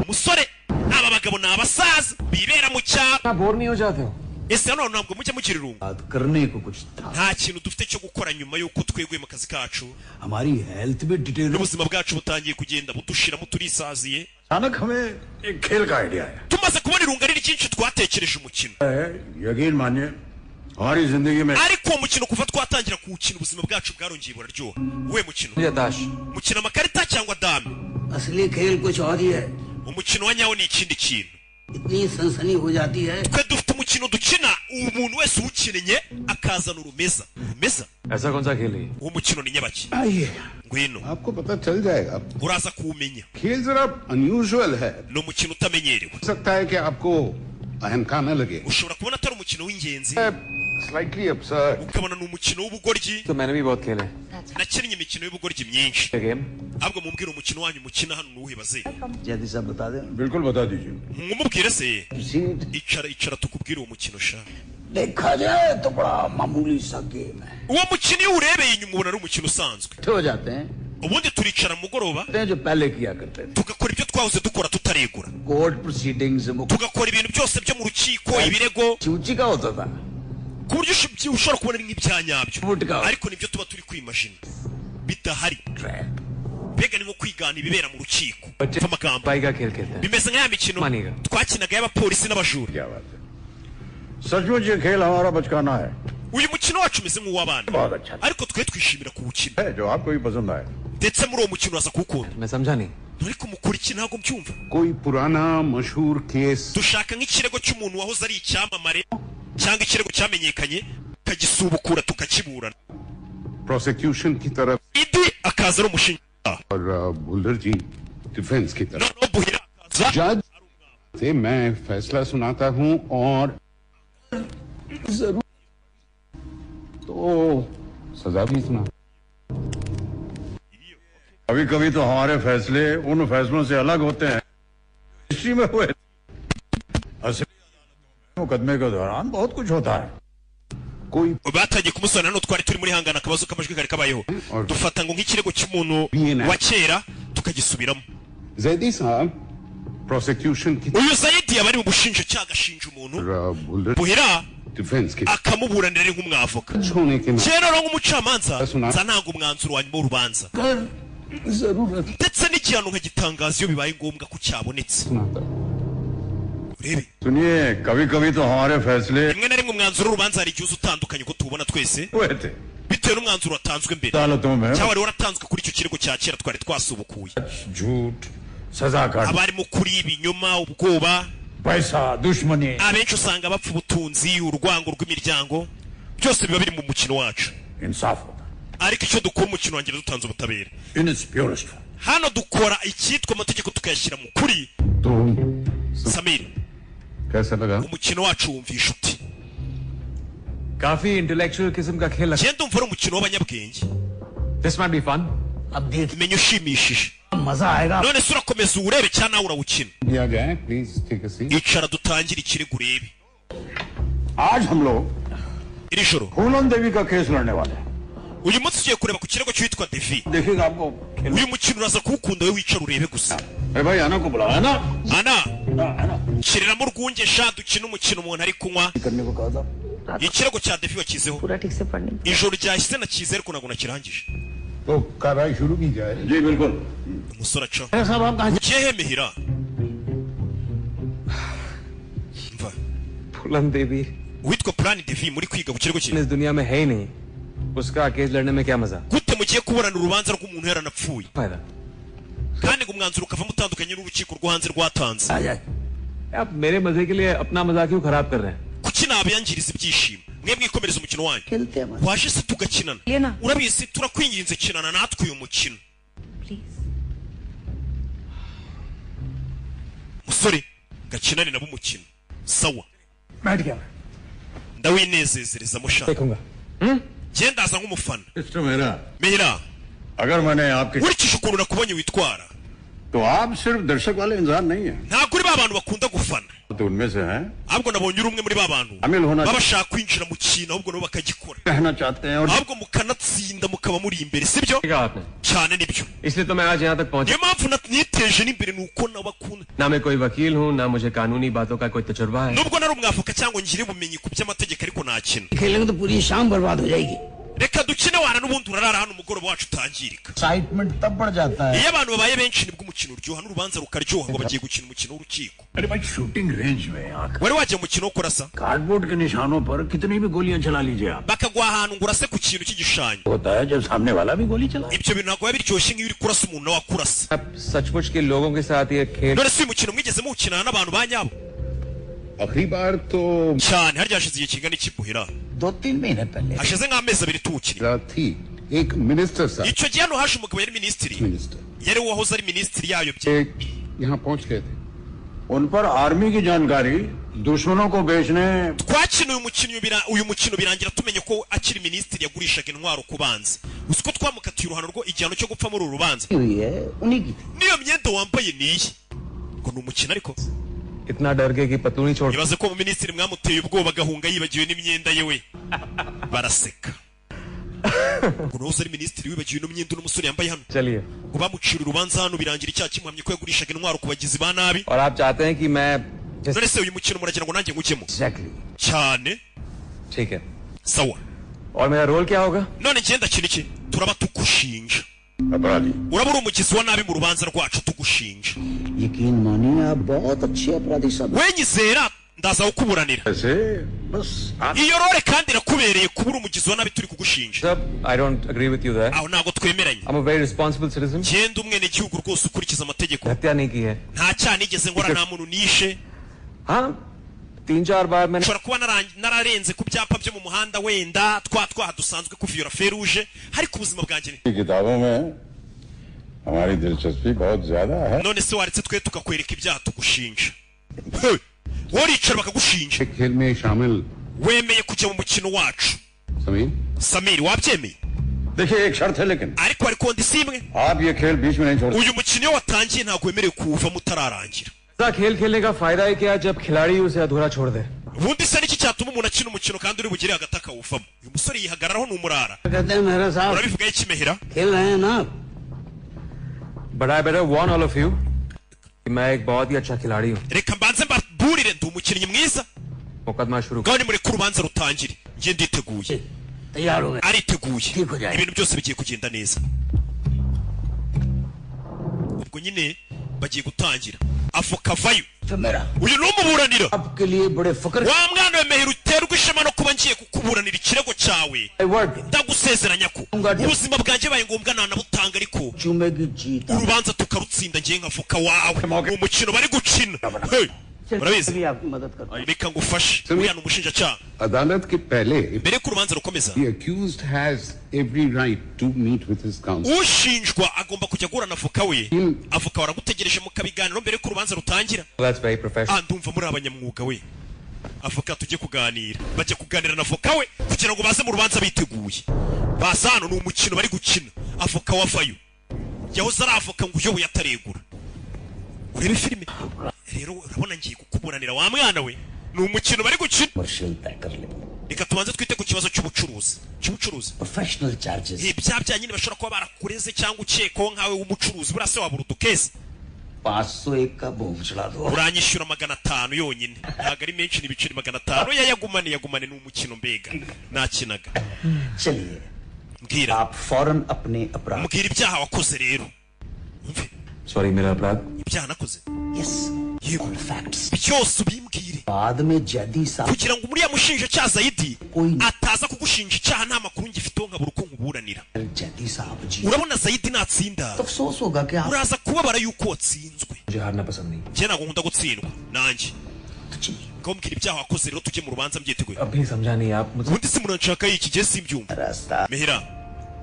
umusore aba bagabo ni abasaza bibera mu cyaro आप बोर नहीं हो जाते हो ese hano ntabwo mujya mugira irungu बात करने को कुछ था nta kintu dufite cyo gukora nyuma y'uko tweguye mu kazi kacu हमारी हेल्थ भी detail n'ubuzima bwacu butangiye kugenda budushiramo turisaziye अचानक हमें एक खेल का आइडिया है tumaze kubona irungu ari ryinshi twatekereje umukino यकीन मानिए हमारी जिंदगी में ariko uwo mukino kuva twatangira kuwukina ubuzima bwacu bwarongeye buraryoha uwe mukino मुझे ताश mukina amakarita cyangwa dame असली खेल कुछ और ही है umukino wa nyawo ni ikindi kintu इतनी सनसनी हो जाती है twe dufite umukino dukina umuntu wese uwukinnye akazana urumeza ऐसा कौन सा खेल है uwo mukino ni nyabaki आइए ngwino आपको पता चल जाएगा uraza kuwumenya खेल जरा अनयूजुअल है ni umukino utamenyerewe हो सकता है कि आपको अहंका न लगे ushobora kubona atari umukino w'ingenzi slightly absurd ukabona ni umukino w'ubugoryi तो मैंने भी बहुत खेले nakinnye imikino y'ubugoryi myinshi game ahubwo mumbwire umukino wanyu mukina hano nuwuhe baze जल्दी सब बता दें बिल्कुल बता दीजिए mumubwire se seat icara tukubwire uwo mukino sha देखा जाए तो बड़ा मामूली सा गेम है uwo mukino iyo urebeye inyuma ubona ari umukino usanzwe हो जाते हैं ubundi turicara mugoroba जो पहले किया करते थे tugakora ibyo twahoze dukora tutaregura court proceedings tugakora ibintu byose byo mu rukiko ibirego चूची का होता था ku buryo ushobora kubona ari nk'ibya nyabyo Ubundi ariko nibyo tuba turi kwimashina bidahari mbega ni nko kwigana ibibera mu rukiko mva amagambo भाई का खेल खेलते हैं bimeze nk'aya mikino Maniga. twakinaga y'abapolisi n'abajura क्या बात है सचमुच ये खेल हमारा बचकाना है uyu mukino wacu umeze nk'uw'abana बहुत अच्छा ariko twe twishimira kuwukina है जो आपको भी पसंद आए ndetse muri uwo mukino uraza kuwukunda मैं समझा नहीं ariko mukora iki ntabwo mbyumva कोई पुराना मशहूर case dushaka nk'ikirego cy'umuntu wahoze ari icyamamare cyangwa ikirego cyamenyekanye tukagisubukura tukakiburana prosecution की तरफ idi akaza ari umushinjacyaha और बुल्डर जी डिफेंस की तरफ noneho buhira akaza जज से मैं फैसला सुनाता हूं और जरूर तो सजा भी सुना कभी कभी तो हमारे फैसले उन फैसलों से अलग होते हैं हिस्ट्री में हुए असली मुकदमे के दौरान बहुत कुछ होता है कोई batangiye kumusana hano twari turi muri hangana akabazo k'amajwi kari kabayeho dufata ngo nk'ikirego cy'umuntu wa kera tukagisubiramo Zaidi साहब प्रोसिक्यूशन की uyu zayidi yaba ari mu bushinjacyaha agashinja umuntu builder buhira defence की akamuburanira ari nk'umwavoka होने के kera rero nk'umucamanza nza ntanga umwanzuro wanyuma w'urubanza जरूरत ndetse n'igihano nkagitangaza iyo bibaye ngombwa ko cyabonetse सुनाता urebe सुनिए कभी कभी तो हमारे फैसले rimwe na rimwe umwanzuro w'urubanza hari igihe uza utandukanye ko tuwubona twese हुए थे bitewe n'umwanzuro watanzwe mbere अदालतों में cyangwa wari waratanzwe kuri icyo kirego cya kera twari twasubukuye झूठ सजा का abarimo kuri ibinyoma ubwoba पैसा दुश्मनी abenshi usanga bapfa ubutunzi urwango rw'imiryango byose biba biri mu mukino wacu इंसाफ होता ariko icyo dukora umukino wanjye dutanze ubutabera in its purest hano dukora icyitwa amategeko tukayashyira mu kuri तो samiri कैसा लगा umukino wacu wumvisha uti काफी intellectual किस्म का खेल genda umva ari umukino w'abanyabwenge this might be fun अब देख menya ushimishije मजा आएगा none se urakomeza uwurebe cyangwa nawe urawukina दिया जाए please take a seat icara dutangire ikirego urebe आज हम लोग iri joro फूलन देवी का केस लड़ने वाले हैं uyu munsi tugiye kureba ku kirego cyitwa devi देखिएगा आपको खेल uyu mukino uraza kuwukunda we wicara urebe gusa अरे भाई आना को बुलाया ना ana है ना nshiriramo urwunge sha dukina umukino umuntu ari kunywa करने को कहा था ikirego cya devi wakizeho पूरा ठीक से पढ़ने ijoro ryahise nakize ariko ntabwo nakirangije तो कार्रवाई शुरू की जाए जी बिल्कुल umusore aca साहब आप कहाँ ugiye he mihira mva Phoolan Devi uwitwa plan devi muri kwiga ku kirego cye इस दुनिया में है ही नहीं उसका केस लड़ने में क्या मजा gute mugiye kuburana urubanza rw'umuntu yaranapfuye फायदा kandi ngo umwanzuro ukavamo utandukanye n'urukiko rwo hanze rwatanze आ जाए आप मेरे मजे के लिए अपना मजा क्यों खराब कर रहे हैं kuki nabiyangiriza ibyishimo mwe mwikomereza umukino wanyu खेलते हैं मजा waje se tugakinana ये ना urabizi turakwinginze kinana natwe uyu mukino please musore gakinane nabo umukino sawa बैठ गया ndawinezezerezamo shaka देखूंगा gendaza nk'umufana सिस्टर मेरा mihira अगर मैंने आपके nkurikije ukuntu nakubonye witwara तो आप सिर्फ दर्शक वाले इंसान नहीं है ntabwo uri ba bantu bakunda gufana तो उनमें से हैं ahubwo nabonye uri umwe muri ba bantu शामिल होना baba bashaka kwinjira mu kintu ahubwo nabo bakagikora कहना चाहते हैं और ahubwo mukanatsinda mukaba muri imbere sibyo कहा आपने cyane nibyo इसलिए तो मैं आज यहाँ तक पहुंचा niyo mpamvu niteje n'imbere ni uko nabakunda ना मैं कोई वकील हूँ ना मुझे कानूनी बातों का कोई तजुर्बा है nubwo nari umwavoka cyangwa ngire ubumenyi ku by'amategeko ariko nakina खेलेंगे तो पूरी शाम बर्बाद हो जाएगी reka dukine wana n'ubundi urarara hano umugoroba wacu utangirika excitement तब बढ़ जाता है iyo abantu babaye benshi nibwo umukino uryoha n'urubanza rukaryoha ngo bagiye gukina umukino w'urukiko अरे भाई शूटिंग रेंज में आकर wari wajya mu mukino wo kurasa cardboard के निशानों पर कितनी भी गोलियां चला लीजिए आप bakaguha ahantu ngo urase ku kintu cy'igishushanyo होता है जब सामने वाला भी गोली चलाए ibyo bintu ntabwo biba biryoshye nk'iyo uri kurasa umuntu nawe akurasa आप सचमुच के लोगों के साथ ये खेल none si uyu mukino mwigeze muwukinana n'abantu ba nyabo आखिरी बार तो cyane harya hashize igihe kingana iki buhira 2-3 महीने पहले hashize nk'amezi abiri tuwukina थी एक मिनिस्टर साहब icyo gihe hano haje umugabo yari minisitiri minister yari uwahoze ari minisitiri yayobye यहाँ पहुंच गए थे उन पर आर्मी की जानकारी दुश्मनों को बेचने twakina uyu mukino birangira tumenye ko akiri minisitiri yagurishaga intwaro ku banzi uzi ko twamukatiye uruhano rwo igihano cyo gupfa muri uru rubanza हुई है उन्हीं की थी niyo myenda wambaye niye ngo ni umukino ariko इतना डर गए कि पतलूनी छोड़ ibaze ko minisitiri mwamuteye ubwoba agahunga yibagiwe n'imyenda ye we baraseka ngo nahoze ari minisitiri wibagiwe ino myenda n'umusore yambaye hano चलिए ngo bamucira urubanza hano birangira icyaha kimuhamye ko yagurishaga intwaro ku bagizi ba nabi और आप चाहते हैं कि मैं none se uyu mukino muragira ngo nanjye ngukemo exactly cyane ठीक है sawa और मेरा रोल क्या होगा none ngenda kino iki turaba tugushinja अपराधी uraba uri umugizi wa nabi mu rubanza rwacu tugushinja यकीन मानिए आप बहुत अच्छे अपराधी साहब wenyizera ndaza kukuburanira ऐसे बस आप iyo role kandi irakubereye kuba uri umugizi wa nabi turi kugushinja sir I don't agree with you that aho ntabwo twemeranye I am a very responsible citizen genda umwene gihugu rwose ukurikiza amategeko हत्या नहीं की है nta cyaha nigeze nkora nta muntu nishe हाँ 3-4 बार मैंने nshobora kuba nararenze ku byapa byo mu muhanda wenda twaha dusanzwe kuviyora feruje ariko ubuzima bwanjye ni की किताबों में हमारी दिलचस्पी बहुत ज्यादा है none se waretse twe tukakwereka ibyaha tugushinja Hey, waricara bakagushinja खेल में शामिल wemeye kujya mu mukino wacu Sameer samiri wabyemeye देखिए एक शर्त है लेकिन ariko hari kondisiyo imwe आप ये खेल बीच में नहीं छोड़ uyu mukino iyo watangiye ntabwo wemerewe kuwuvamo utararangira ऐसा खेल खेलने का फायदा है क्या जब खिलाड़ी उसे अधूरा छोड़ दे ubundi se niki cyatuma umuntu akina umukino kandi uri bugire hagati akawuvamo uyu musore yihagararaho ni umurara कहते हैं मेहरा साहब urabivugaho iki mehera खेल रहे हैं ना but I better warn all of you कि मैं एक बहुत ही अच्छा खिलाड़ी हूँ reka mbanze mbaburire ndi umukinnyi mwiza मुकदमा शुरू ngaho nimureke urubanza rutangire njye nditeguye तैयार हो गए ariteguye ठीक हो जाएगा। ibintu byose bigiye kugenda neza ubwo nyine bagiye gutangira avoka vayo तो मेरा uyu ni umuburanira आपके लिए बड़े फक्र wa mwana we mehera uterwa ishema no kuba ngiye kukuburanira ikirego cyawe word ndagusezeranya ko ubuzima bwanjye baye ngombwa nanabutanga ariko चूमेगी जीत urubanza tukarutsinda ngiye nk'avoka wawe ni umukino bari gukina Hey, murabizi भी आपकी मदद करता reka ngufashe uriya ni umushinjacyaha अदालत के पहले mbere y'uko urubanza rukomeza the accused has every right to meet with his counsel. ushinjwa agomba kujya guhura na avoka we avoka waragutegereje mu kabiganiro mbere y'uko urubanza rutangira That's very professional. ndumva muri abanyamwuga we avoka tujye kuganira bajya kuganira na avoka we kugira ngo baze mu rubanza biteguye baza hano ni umukino bari gukina avoka wavayo yahoze ari avoka ngo uyoboye ataregura urebe filime rero urabona ngiye kukuburanira wa mwana we ni umukino bari gukina commercial तय कर ले reka tubanze twite ku kibazo cy'ubucuruzi professional charges bya bya nyine bashobora kuba barakureze cyangwa ukekwaho nkawe w'umucuruzi buriya se wabura udukesi 501 का बोम चढ़ा दो uranyishyura 500 yonyine ntabwo ari menshi ni ibiceri 500 yagumane ni umukino mbega nakinaga चलिए mbwira आप फौरन अपने अपराध mbwira ibyaha wakoze rero umve sorry मेरा अपराध ibyaha nakoze yes yego facts byose ubimbwire बाद में जैदी साहब kugira ngo uriya mushinjacyaha Zaidi Oyi. ataza kugushinja icyaha nta makuru ngifiteho nkabura uko nkuburanira Zaidi साहब जी urabona Zaidi natsinda तो अफसोस होगा कि आप uraza kubabara yuko watsinzwe मुझे हारना पसंद नहीं njye ntabwo nkunda gutsindwa nanjye तो चलिए ngaho mbwira ibyaha wakoze rero tujye mu rubanza mbyiteguye अब भी समझा नहीं आप मुझे ubundi se muranshaka iki gihe simbyumva रास्ता mehera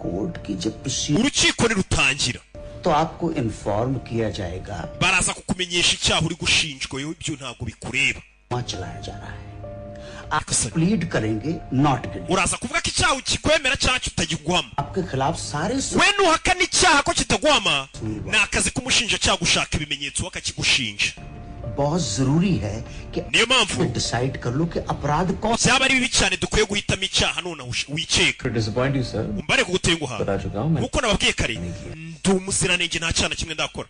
कोर्ट की जब प्रोसीड urukiko nirutangira तो आपको इन्फॉर्म किया जाएगा baraza kukumenyesha icyaha uri gushinjwa yewe ibyo ntabwo bikureba वहाँ चलाया जा रहा है आप सर। प्लीड करेंगे not guilty uraza kuvuga ko icyaha ukikwemera cyangwa kitagiguhama आपके खिलाफ सारे we nuhakana icyaha ko kitaguhama ni akazi k'umushinjacyaha gushaka ibimenyetso bakakigushinja बहुत जरूरी है कि niyo mpamvu डिसाइड कर लो कि अपराध कौन byaba ari bibi cyane dukwiye guhitamo icyaha none wikeka disappoint you sir mbare kugutenguha बता चुका हूँ मैं nkuko nababwiye kare ndi umuziranenge nta cyaha na kimwe ndakora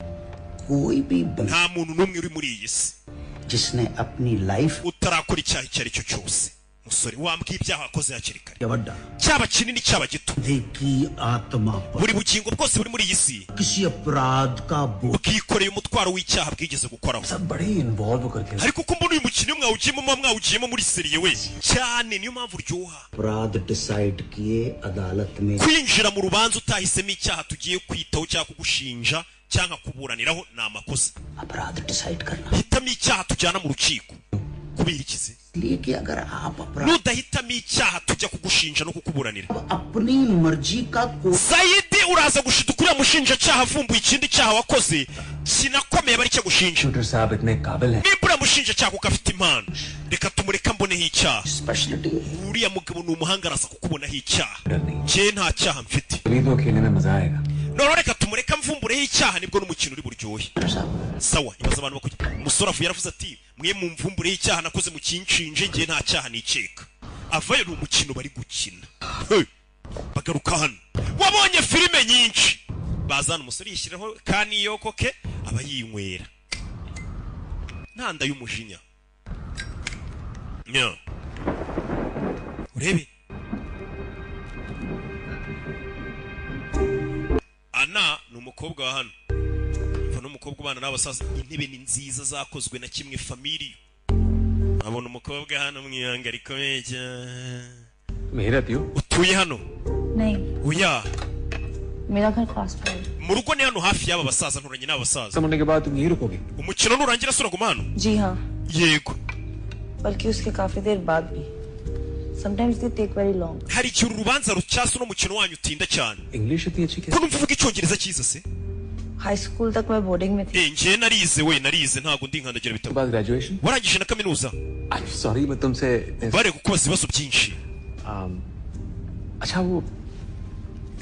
कोई भी बंदा nta muntu n'umwe uri muri iyi si जिसने अपनी life utarakora icyaha icyo ari cyo cyose musore wambwiye ibyaha wakoze hakiri kare या बड़ा cyaba kinini cyaba gito की आत्मा पर buri bugingo bwose buri muri iyi si किसी अपराध का बोझ bwikoreye umutwaro w'icyaha bwigeze gukoraho सब बड़े इन्वॉल्व करके ariko uko mbona uyu mukino mwawugiyemo muba mwawugiyemo muri seriye we cyane niyo mpamvu uryoha अपराध डिसाइड किए अदालत में kwinjira mu rubanza utahisemo icyaha tugiye kwitaho cyangwa kugushinja cyangwa kuburaniraho ni amakosa अपराध डिसाइड करना hitamo icyaha tujyana mu rukiko kubera ikize इसलिए कि अगर आप अपराध nudahitamo icyaha tujya kugushinja no kukuburanira अपनी मर्जी का कोई sayidi uraza gushita uriya mushinjacyaha avumbuye ikindi cyaha wakoze kinakomeye bari cyo gushinja shooter साहब इतने काबिल हैं niba uriya mushinjacyaha kuko afite impano reka tumureka mboneho icyaha speciality uriya mugabo ni umuhanga araza kukubonaho icyaha डर नहीं njye nta cyaha mfite अभी तो खेलने में मजा आएगा noneho reka tumureka mvumbureho icyaha nibwo n'umukino uri buryohe sawa ibaza abantu bakujya umusore avuye yaravuze ati mwe mumvumbureho icyaha nakoze mu kinshinje njye nta cyaha niceka avayo ni umukino bari gukina Hey! bagaruka hano wabonye filime nyinshi bazana umusore yishyiraho kaniyoko ke aba yinywera ntanda y'umujinya nya urebe ana ni umukobwa wa hano mva n'umukobwa ubana n'abasaza intebe ni nziza zakozwe na kimwe family abona umukobwa hano mwihanga rikomeye cyane मेरा थियो utuye hano नहीं uya मेरा घर पास में है। mu rugo ni hano hafi y'aba basaza nturanye n'abasaza समझने के बाद तुम यही रुकोगे umukino nurangira suraguma hano जी हाँ yego बल्कि उसके काफी देर बाद भी sometimes they take very long hari igihe uru rubanza rucyasa uno mukino wanyu utinda cyane English इतनी अच्छी ko कैसे numva uvuga icyongereza cyiza se high school तक मैं बोर्डिंग में थी njye narize we narize ntabwo ndi nkandagira के bitabo बाद ग्रेजुएशन warangije na kaminuza आई सॉरी मैं तुमसे bare kukubaza ibibazo byinshi अच्छा वो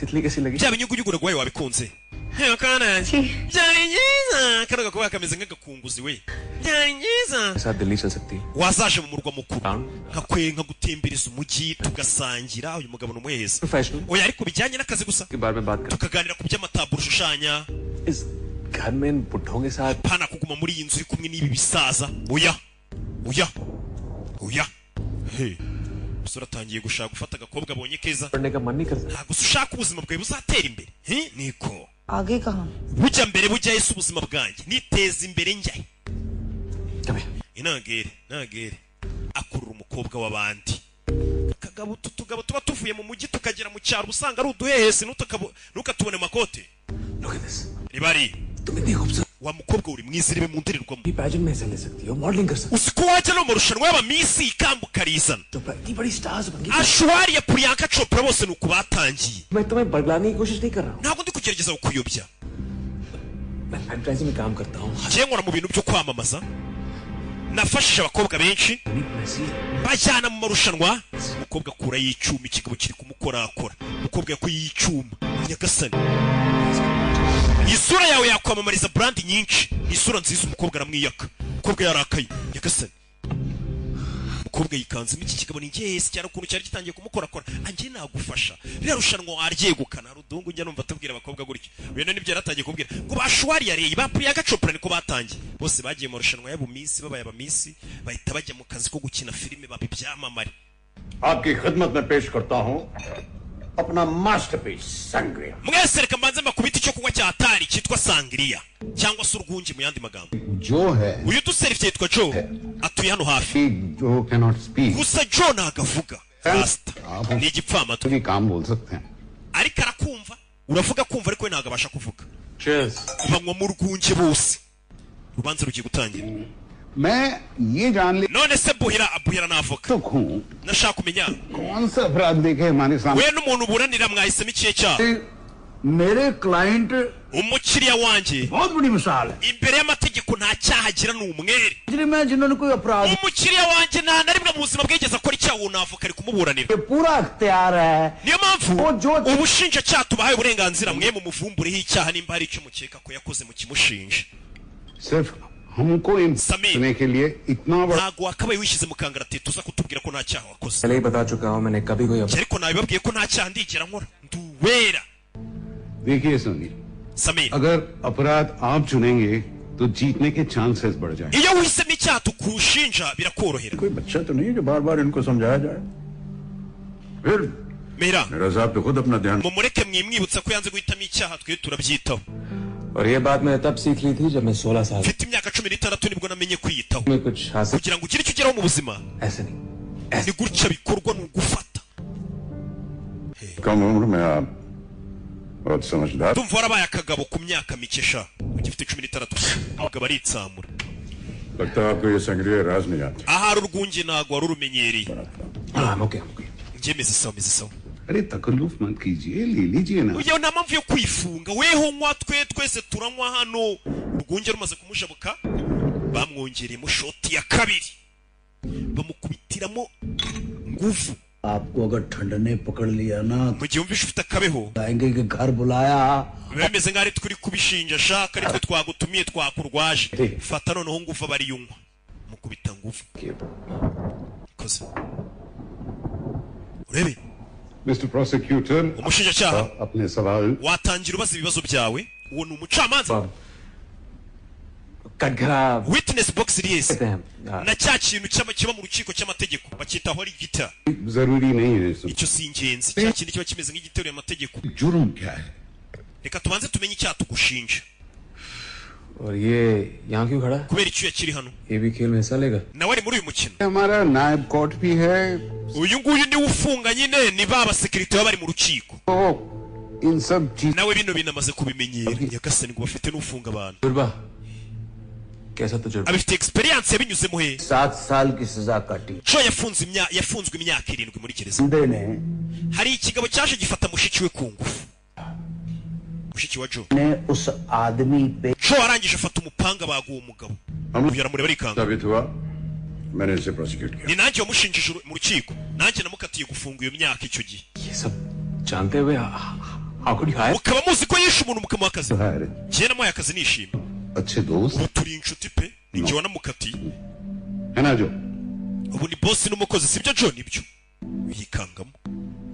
तितली कैसी लगी bya binyugunyugu naguhaye wabikunze hewe kananje byari byiza kano gakubaye kameze nk'agakunguzi we byari byiza मेरे साथ दिल्ली चल सकती है wazaje mu murwa mukuru Town. nkagutembereza umujyi tugasangira uyu mugabo ni umuheza professional oya ariko bijyanye n'akazi gusa के बारे में बात कर tukaganira ku by'amataburo ushushanya इस घर में इन बुढ़ों के साथ pana kuguma muri iyi nzu uri kumwe n'ibi bisaza oya oya oya he umusore atangiye gushaka gufata agakobwa abonye keza पढ़ने का मन नहीं करता ntabwo se ushaka ubuzima bwawe buzatera imbere he niko आगे कहाँ bujya mbere bujya ese ubuzima bwanjye niteza imbere njyahe कभी nagere akurura umukobwa w'abandi akagabo tutugabo tuba tuvuye mu mujyi tukagera mu cyaro usanga ari uduhehesi ntukatubone mu makote look at this ribari तुम इतनी खूबसूरत wa mukobwa uri mwiza irebe mu ndorerwamo pigeon में हिस्सा ले सकती हो मॉडलिंग कर सकती uzi ko wajya no mu marushanwa y'abamisi ikamba ukarizana हो तो इतनी बड़ी स्टार्स बन गई ashwari ya priyanka chopra bose ni uku batangiye मैं तुम्हें बदलाने की कोशिश नहीं कर रहा हूँ ntabwo ndi kugerageza kukuyobya मैं एडवर्टाइजिंग में काम करता हूँ njye nkora mu bintu byo kwamamaza nafashije abakobwa benshi bajyana mu marushanwa umukobwa akura y'icyuma ikigabo kiri kumukorakora umukobwa yakuye y'icyuma nyagasani isura yawe yakwamamariza brand nyinshi isura nziza umukobwa aramwiyaka umukobwa yarakaye nyagasani umukobwa yikanzemo iki kigabo ni ngehesi cyane ukuntu cyari gitangiye kumukorakora anjye nagufasha ririya rushanwa waryegukana rudungu njya numva tubwira abakobwa gutyo bene nibyo yaratangiye kubwira ngo bashwari yareye bapriyanka chopra niko batangiye bose bagiye mu rushanwa y'abumisi babaye abamisi bahita bajya mu kazi ko gukina filime baba ibyamamare आपकी खिदमत में पेश करता हूं अपना मास्टरपीस संग्रिया mwese reka mbanze mbakubita icyo kunywa cya hatari cyitwa sangiriya cyangwa se urwungi mu yandi magambo जो है uyu duserivye yitwa Joe atuye hano hafi जो cannot speak gusa Joe nagavuga rasta ni igipfamatwi भी काम बोल सकते हैं ariko arakumva uravuga kumva ariko we ntabwo abasha kuvuga cheers banywa mu rwunge bose urubanza rugiye gutangira मैं ये जान ले none se buhira navoka तो हूँ nashaka kumenya कौन सा अपराध देखे हमारे सामने we n'umuntu uburanira mwahisemo ikihe cyaha मेरे क्लाइंट umukiriya wanjye बहुत बड़ी मिसाल है imbere y'amategeko nta cyaha agira ni umwere actually मैं जिन्होंने कोई अपराध umukiriya wanjye nta na rimwe mu buzima bwigeze akora icyaha uwo navoka ari kumuburanira ये पूरा अख्तियार है niyo mpamvu वो जो ubushinjacyaha tubahaye uburenganzira mwe mu muvumbureho icyaha nimba hari icyo mukeka ko yakoze mu kimushinja सिर्फ हमको समीर। सुनने के लिए इतना बड़ा ntabwo wakabaye wishyize mu kangaratete uza kutubwira ko nta cyaha wakoze पहले ही बता चुका हूँ मैंने कभी कोई ariko nabibabwiye ko nta cyaha ndigera nkora nduwera देखिए सुनिए samir अगर अपराध आप चुनेंगे तो जीतने के चांसेस बढ़ जाएंगे। iyo uhisemo icyaha tukushinja birakorohera कोई बच्चा तो नहीं जो बार बार इनको समझाया जाए। फिर Mehira मेरा साहब तो खुद अपना ध्यान। mumureke mwimwibutsa ko yanze guhitamo icyaha twe turabyitaho और ये बात मैं तब सीख ली थी जब मैं 16 साल mfite imyaka 16 nibwo namenye kwiyitaho में कुछ हासिल kugira ngo ugire icyo ugeraho mu buzima ऐसे नहीं ni gutya bikorwa ni ugufata कम उम्र में आप बहुत समझदार। ndumva warabaye akagabo ku myaka mike sha ugifite 16 umugabo aritsamura लगता है आपको ये संग्रह राज नहीं आता। ahari urwunge ntago wari urumenyereye हाँ ओके njemeze sawa अरे तकल्लुफ मत कीजिए, ले लीजिए ना। uyeho nta mpamvu yo kwifunga weho nywa twese turanywa hano urwunge rumaze kumushabuka bamwongereyemo shoti ya kabiri bamukubitiramo nguvu आपको अगर ठंड ने पकड़ लिया ना mu gihe wumvishe ufite akabeho आएंगे कि घर बुलाया biba bimeze nk'aho ari turi kubishinja shaka ari twe twagutumiye twakurwaje fata noneho nguvu aba ariyo unywa mukubita nguvu koze urebe mister prosecutor, umushinjacyaha अपने सवाल watangira ubaza ibibazo byawe uwo ni umucamanza कटघरा witness box iri yese कहते हैं na cya kintu kiba mu rukiko cy'amategeko bacyitaho ari gita जरूरी नहीं है। icyo si ingenzi cya kintu kiba kimeze nk'igiteruye amategeko जुर्म क्या है? reka tubanze tumenye icyaha tugushinja और ये यहाँ क्यों खड़ा है? kubera icyo yakiri hano ये भी खेल में हिस्सा लेगा nawe ari muri uyu mukino हमारा नायब कोर्ट भी है, uyu nguyu niwe ufunga nyine ni ba basekirite baba bari mu rukiko तो इन सब चीज nawe bino binamaze kubimenyera nyagasani ngo bafite n'ufunga abantu तजुर्बा कैसा तजुर्बा abifite experience yabinyuzemo he 7 साल की सजा काटी jo yafunzwe imyaka 7 muri gereza बंदे ने hari ikigabo cyaje gifata mushiki we ku ngufu mushiki wa jo उस आदमी पे jo arangije afata umupanga baguha umugabo uyu aramureba arikanga साबित हुआ, मैंने इसे प्रोसिक्यूट किया। ni nanjye wamushinjije mu rukiko nanjye namukatiye gufunga iyo myaka icyo gihe ये सब जानते हुए how could you hire? mukaba muzi ko yishe umuntu mukamuha akazi है njye namuhaye akazi nishimye अच्छे दोस्त ubu turi inshuti pe ni njye wanamukatiye है ना जो? ubu ni bosi n'umukozi sibyo jo nibyo yikangamo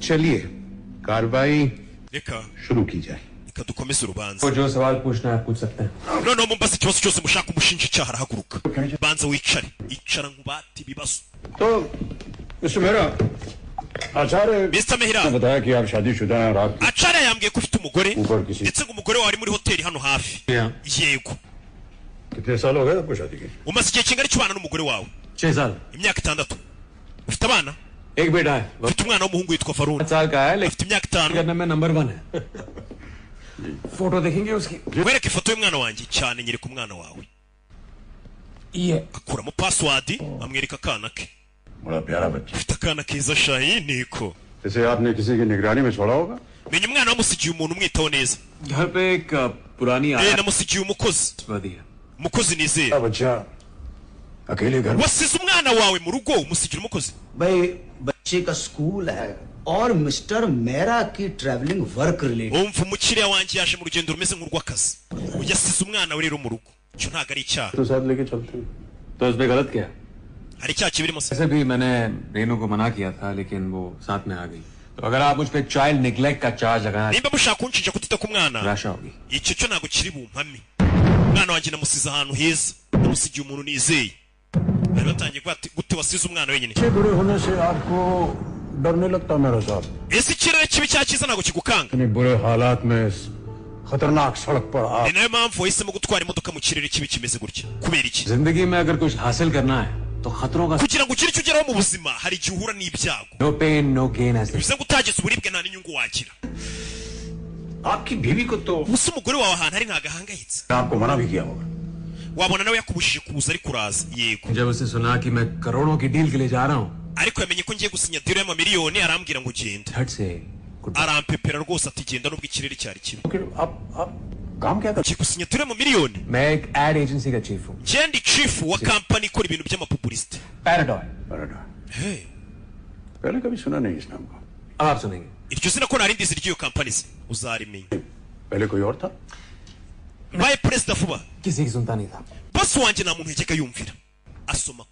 चलिए कार्रवाई reka शुरू की जाए। reka dukomeze urubanza तो जो सवाल पूछना है पूछ सकते हैं noneho mumbaza ikibazo cyose mushaka umushinja icyaha arahaguruka banza wicare icara nkubate ibibazo तो मिस्टर मेहरा, आचार्य Mr. Mehira ने बताया कि आप शादीशुदा हैं और आप acara yambwiye ko ufite umugore ऊपर किसी ndetse ngo umugore wawe ari muri hoteli hano hafi yego कितने साल हो गए आपको शादी के? umaze igihe kingana cy'ubana n'umugore wawe 6 साल imyaka 6 ufite abana एक बेटा है वो ufite umwana w'umuhungu witwa Varun 5 साल का है लेकिन afite imyaka 5 करने में नंबर 1 है फोटो देखेंगे उसकी wereke ifoto y'umwana wanjye cyane nyereka umwana wawe ये akuramo password amwereka akana ke बड़ा प्यारा बच्चा। ufite akana keza shayi niko इसे आपने किसी की निगरानी में छोड़ा होगा? menya umwana wamusigiye umuntu umwitaho neza घर पे एक पुरानी आया namusigiye umukozi दी है umukozi nizera बच्चा अकेले घर wasize umwana wawe mu rugo umusigira umukozi भाई बच्चे का स्कूल है और मिस्टर मेरा की travelling work related umva umukiriya wanjye yaje mu rugendo rumeze nk'urw'akazi yasize umwana we rero mu rugo icyo ntabwo ari icyaha तो साथ लेके चलते हैं। तो इसमें गलत क्या है? hari icyaha kibirimo se वैसे भी मैंने रेनू को मना किया था लेकिन वो साथ में आ गई तो अगर आप मुझ पे चाइल्ड निग्लेक्ट का चार्ज लगाना nimba mushaka kunshinja kutita ku mwana निराशा होगी icyo cyo ntabwo kiri bumpame umwana wanjye namusize ahantu heza namusigiye umuntu nizeye bari batangiye gute wasize umwana wenyine अच्छे बुरे होने से आपको डर नहीं लगता मेरा साहब? ese ikirere kibi cyangwa cyiza ntabwo kigukanga इतने बुरे हालात में इस खतरनाक सड़क पर आप ni nayo mpamvu wahisemo gutwara imodoka mu kirere kibi kimeze gutya kubera iki जिंदगी में अगर कुछ हासिल करना है तो खतरों का kugira ngo ugire icyo ugeraho mu buzima hari igihe uhura n'ibyago no pain no gain ऐसे bivuze ngo utageze uburibwe nta n'inyungu wagira आपकी बीवी को तो gusa umugore wawe ahantu ari ntabwo ahangayitse आपको मना भी किया होगा। wabona nawe yakubujije kuza ari kuraza yego जब उसने सुना कि मैं करोड़ों की डील के लिए जा रहा हूँ ariko yamenye ko ngiye gusinya diro y'amamiliyoni arambwira ngo genda झट से arampepera rwose ati genda nubwo ikirere cyari kibi फिर आप काम क्या ugiye gusinya diro y'amamiliyoni मैं एक एड एजेंसी का चीफ हूँ jendi chief wa kampani ikora ibintu by'amapubulisite पैराडॉय करते? Hey, पहले कभी सुना नहीं इस नाम को। अब आप सुनेंगे iryo zina ko nari ndizi ry'iyo kampani se uzarimenya पहले कोई और था? mbaye perezida vuba किसी की सुनता नहीं था bosi wanjye nta muntu yajyaga yumvira asoma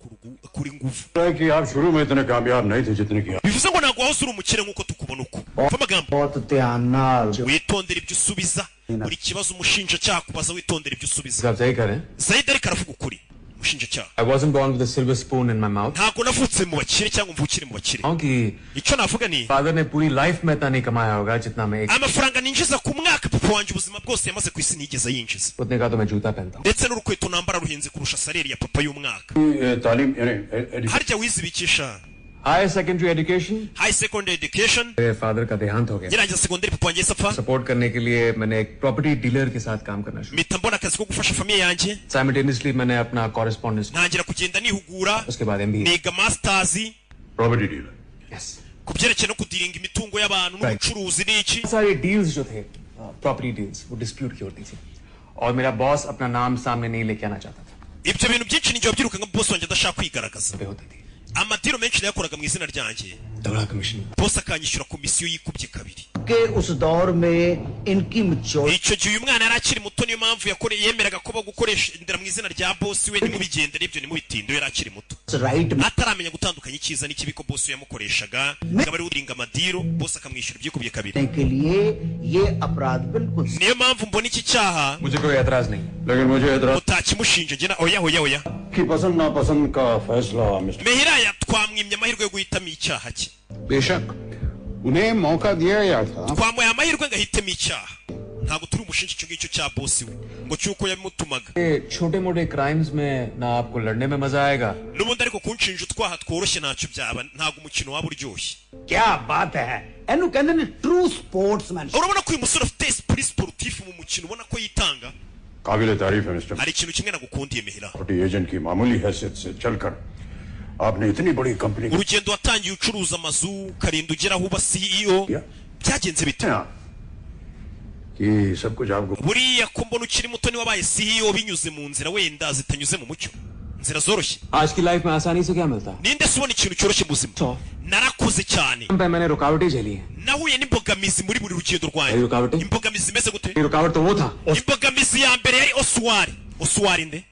kuri nguvu कि आप शुरू में इतने कामयाब नहीं थे जितने की bivuze ngo ntabwo wahoze uri umukire nk'uko tukubona uko mva amagambo बहुत ध्यान नाल witondera ibyo usubiza buri kibazo umushinjacyaha kubaza witondera ibyo usubiza. आप सही करें. Zaid ariko aravuga ukuri. Umushinjacyaha. I wasn't born with a silver spoon in my mouth. Ntabwo navutse mu bakire cyangwa mvukire mu bakire. क्योंकि icyo navuga ni father ने पूरी life में इतना नहीं कमाया होगा जितना मैं amafaranga ninjiza ku mwaka papa wanjye ubuzima bwose yamaze ku isi nigeze yinjiza. उतने का तो मैं जूता पहनता हूँ. ndetse n'urukweto nambara ruhenze kurusha salary ya papa y'umwaka. तालीम harya wizibikisha Higher secondary education. high secondary education. मेरे फादर का देहांत हो गया. ngirangiza secondary papa wanjye sapfa. Support करने के लिए मैंने एक प्रॉपर्टी डीलर के साथ काम करना शुरू. mpita mbona akazi ko gufasha famiye yanjye. Simultaneously मैंने अपना correspondence. ntangira kugenda nihugura. उसके बाद MBA. niga masters. Property dealer. yes. ku byerekeye no kudiringa imitungo y'abantu n'ubucuruzi n'iki. सारे डील्स जो थे प्रॉपर्टी डील्स वो डिस्प्यूट की होती थी और मेरा बॉस अपना नाम सामने नहीं लेके आना चाहता था. ibyo bintu byinshi ninjye wabyiruka nka boss wanjye adashaka kwigaragaza. होती थी. amadiro menshi yakoraga mu izina ryanjye. तगड़ा commission. boss akanyishyura komisiyo yikubye kabiri. के उस दौर में इनकी maturity icyo gihe uyu mwana yari akiri muto niyo mpamvu yemeraga ko bagukoresha indera mu izina rya boss we nimubigendere ibyo nimubitinde yari akiri muto. Right ataramenya gutandukanya icyiza n'ikibi ko boss yamukoreshaga akaba ari uringa amadiro boss akamwishyura ibyikubye kabiri. के लिए ये अपराध बिल्कुल niyo mpamvu mbona iki cyaha मुझे कोई एतराज नहीं. लेकिन मुझे एतराज utakimushinja njye oya की पसंद नापसंद का फैसला mister mehiraya twamwimye amahirwe yo guhitamo icyaha cye. बेशक उन्हें मौका दिया गया था. twamuhaye amahirwe ngo ahitemo icyaha. ntabwo turi umushinja icyo ngicyo cya boss we ngo cyuko yamutumaga. छोटे मोटे क्राइम्स में ना आपको लड़ने में मजा आएगा. n'ubundi ariko kunshinja utwaha tworoshye ntacyo byaba ntabwo umukino waba uryoshye. क्या बात है एनु कहते ने true sportsman. urabona ko uyu musore afite esprit sportif mu mukino ubona ko yitanga. काबिल तारीफ है mister. hari ikintu kimwe nagukundiye mehira. Property agent की मामूली हैसियत से चलकर आपने इतनी बड़ी company urugendo watangiye ucuruza amazu ukarinda ugera aho uba CEO byagenze bite? कि सब कुछ आपको buriya ko mbona ukiri muto ni wabaye CEO binyuze mu nzira wenda zitanyuze mu mucyo nzira zoroshye. आज की लाइफ में आसानी से क्या मिलता है. ninde se ubona ikintu cyoroshye mu buzima? narakoze cyane. मैंने रुकावटें झेली हैं. nahuye n'imbogamizi muri buri rugendo rwanjye. रुकावटें. imbogamizi zimeze gute? रुकावट तो वो था. imbogamizi ya mbere yari Oswari nde?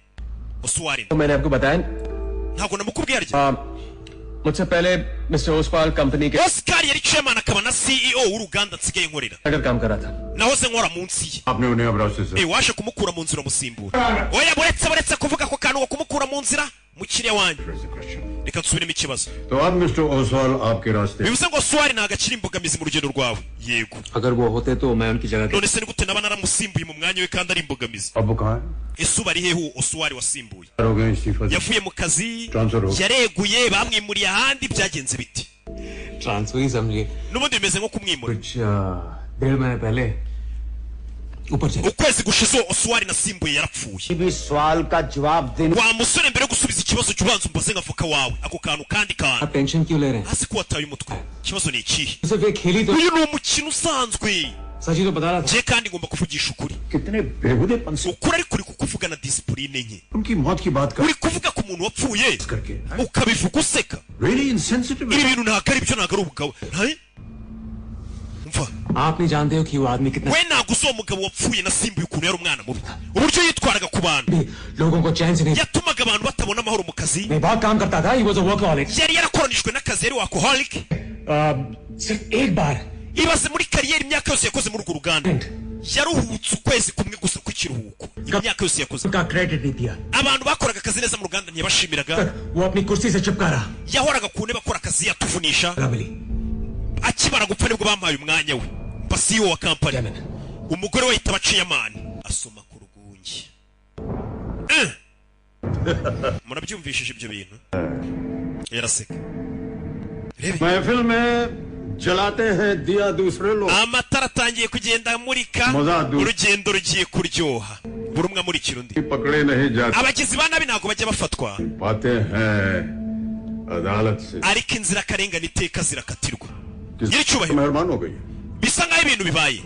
Oswari तो मैंने आपको बताया. ntabwo namukubwiye arya. मुझसे पहले मिस्टर ओसवाल कंपनी के Oscar yari chairman akaba na CEO w'uruganda nsigaye nkorera. अगर काम कर रहा था. nahoze nkora munsi ye. आपने उन्हें अब रास्ते से waje kumukura mu nzira musimbura. oya buretse kuvuga ko kantu kumukura mu nzira mukiriya wanjye. reka nsubiremo ikibazo. तो अब मिस्टर ओसवाल आपके रास्ते bivuze ngo Oswari ntabwo akiri imbogamizi mu rugendo rwawe. yego. अगर वो होते तो मैं उनकी जगह. none se ni gute naba naramusimbuye mu mwanya we kandi ari imbogamizi? अब वो कहाँ है? ese uba ari hehe Oswari wasimbuye? हो गए इस्तीफा से? yavuye mu kazi Transfer हो. yareguye bamwimuriye ahandi byagenze biti? Transfer ही समझिए. n'ubundi bimeze nko kumwimura. कुछ 1.5 महीने पहले ऊपर चले. ukwezi gushize Oswari nasimbuye yarapfuye. भी सवाल का जवाब देने wa musore mbere yo gusubiza ikibazo cy'ubanza umbaze nk'avoka wawe ako kantu kandi kantu आप टेंशन क्यों ले रहे हैं. hasi ko wataye umutwe ikibazo ni ikihe? सिर्फ एक खेली तो uyu ni umukino usanzwe. सची तो बता रहा था. je kandi ngomba kuvugisha ukuri. कितने बेहुदेपन से ukuri ariko uri kukuvuga na disipurine nke. उनकी मौत की बात कर uri kuvuga ku muntu wapfuye करके ukabivuga useka. really insensitive. ibi bintu ntabwo ari byo ntabwo ari ubugabo. umva आप नहीं जानते हो कि वो आदमी कितना we ntabwo uzi uwo mugabo wapfuye nasimbuye ukuntu yari umwana mubi. uburyo yitwaraga ku bantu लोगों को चैन से नहीं. yatumaga abantu batabona amahoro mu kazi. मैं बहुत काम करता था. He was a workaholic. yari yarakoranijwe n'akazi yari workaholic. सिर्फ एक बार ibaze muri kariyeri imyaka yose yakoze muri urwo ruganda yaruhutse ukwezi kumwe gusa kw'ikiruhuko. imyaka yose yakoze का क्रेडिट नहीं दिया. abantu bakoraga akazi neza mu ruganda ntiyabashimiraga. वो अपनी कुर्सी से चिपका रहा. yahoraga ku ntebe akora akazi yatuvunisha. Milli. akimara gupfa nibwo bamuhaye umwanya we mba CEO wa kampani. umugore we yitaba chairman asoma ku rugungi. murabyumvishije ibyo bintu? yaraseka. महफिल में जलाते हैं दिया दूसरे लोग. amatara atangiye kugenda amurika urugendo rugiye kuryoha buri umwe amurikira undi. पकड़े नहीं जाते. abagizi ba nabi ntabwo bajya bafatwa पाते हैं अदालत से. ariko inzirakarengane iteka zirakatirwa. किस nyiricyubahiro मेहरबान हो गई. bisa nk'aho ibintu bibaye.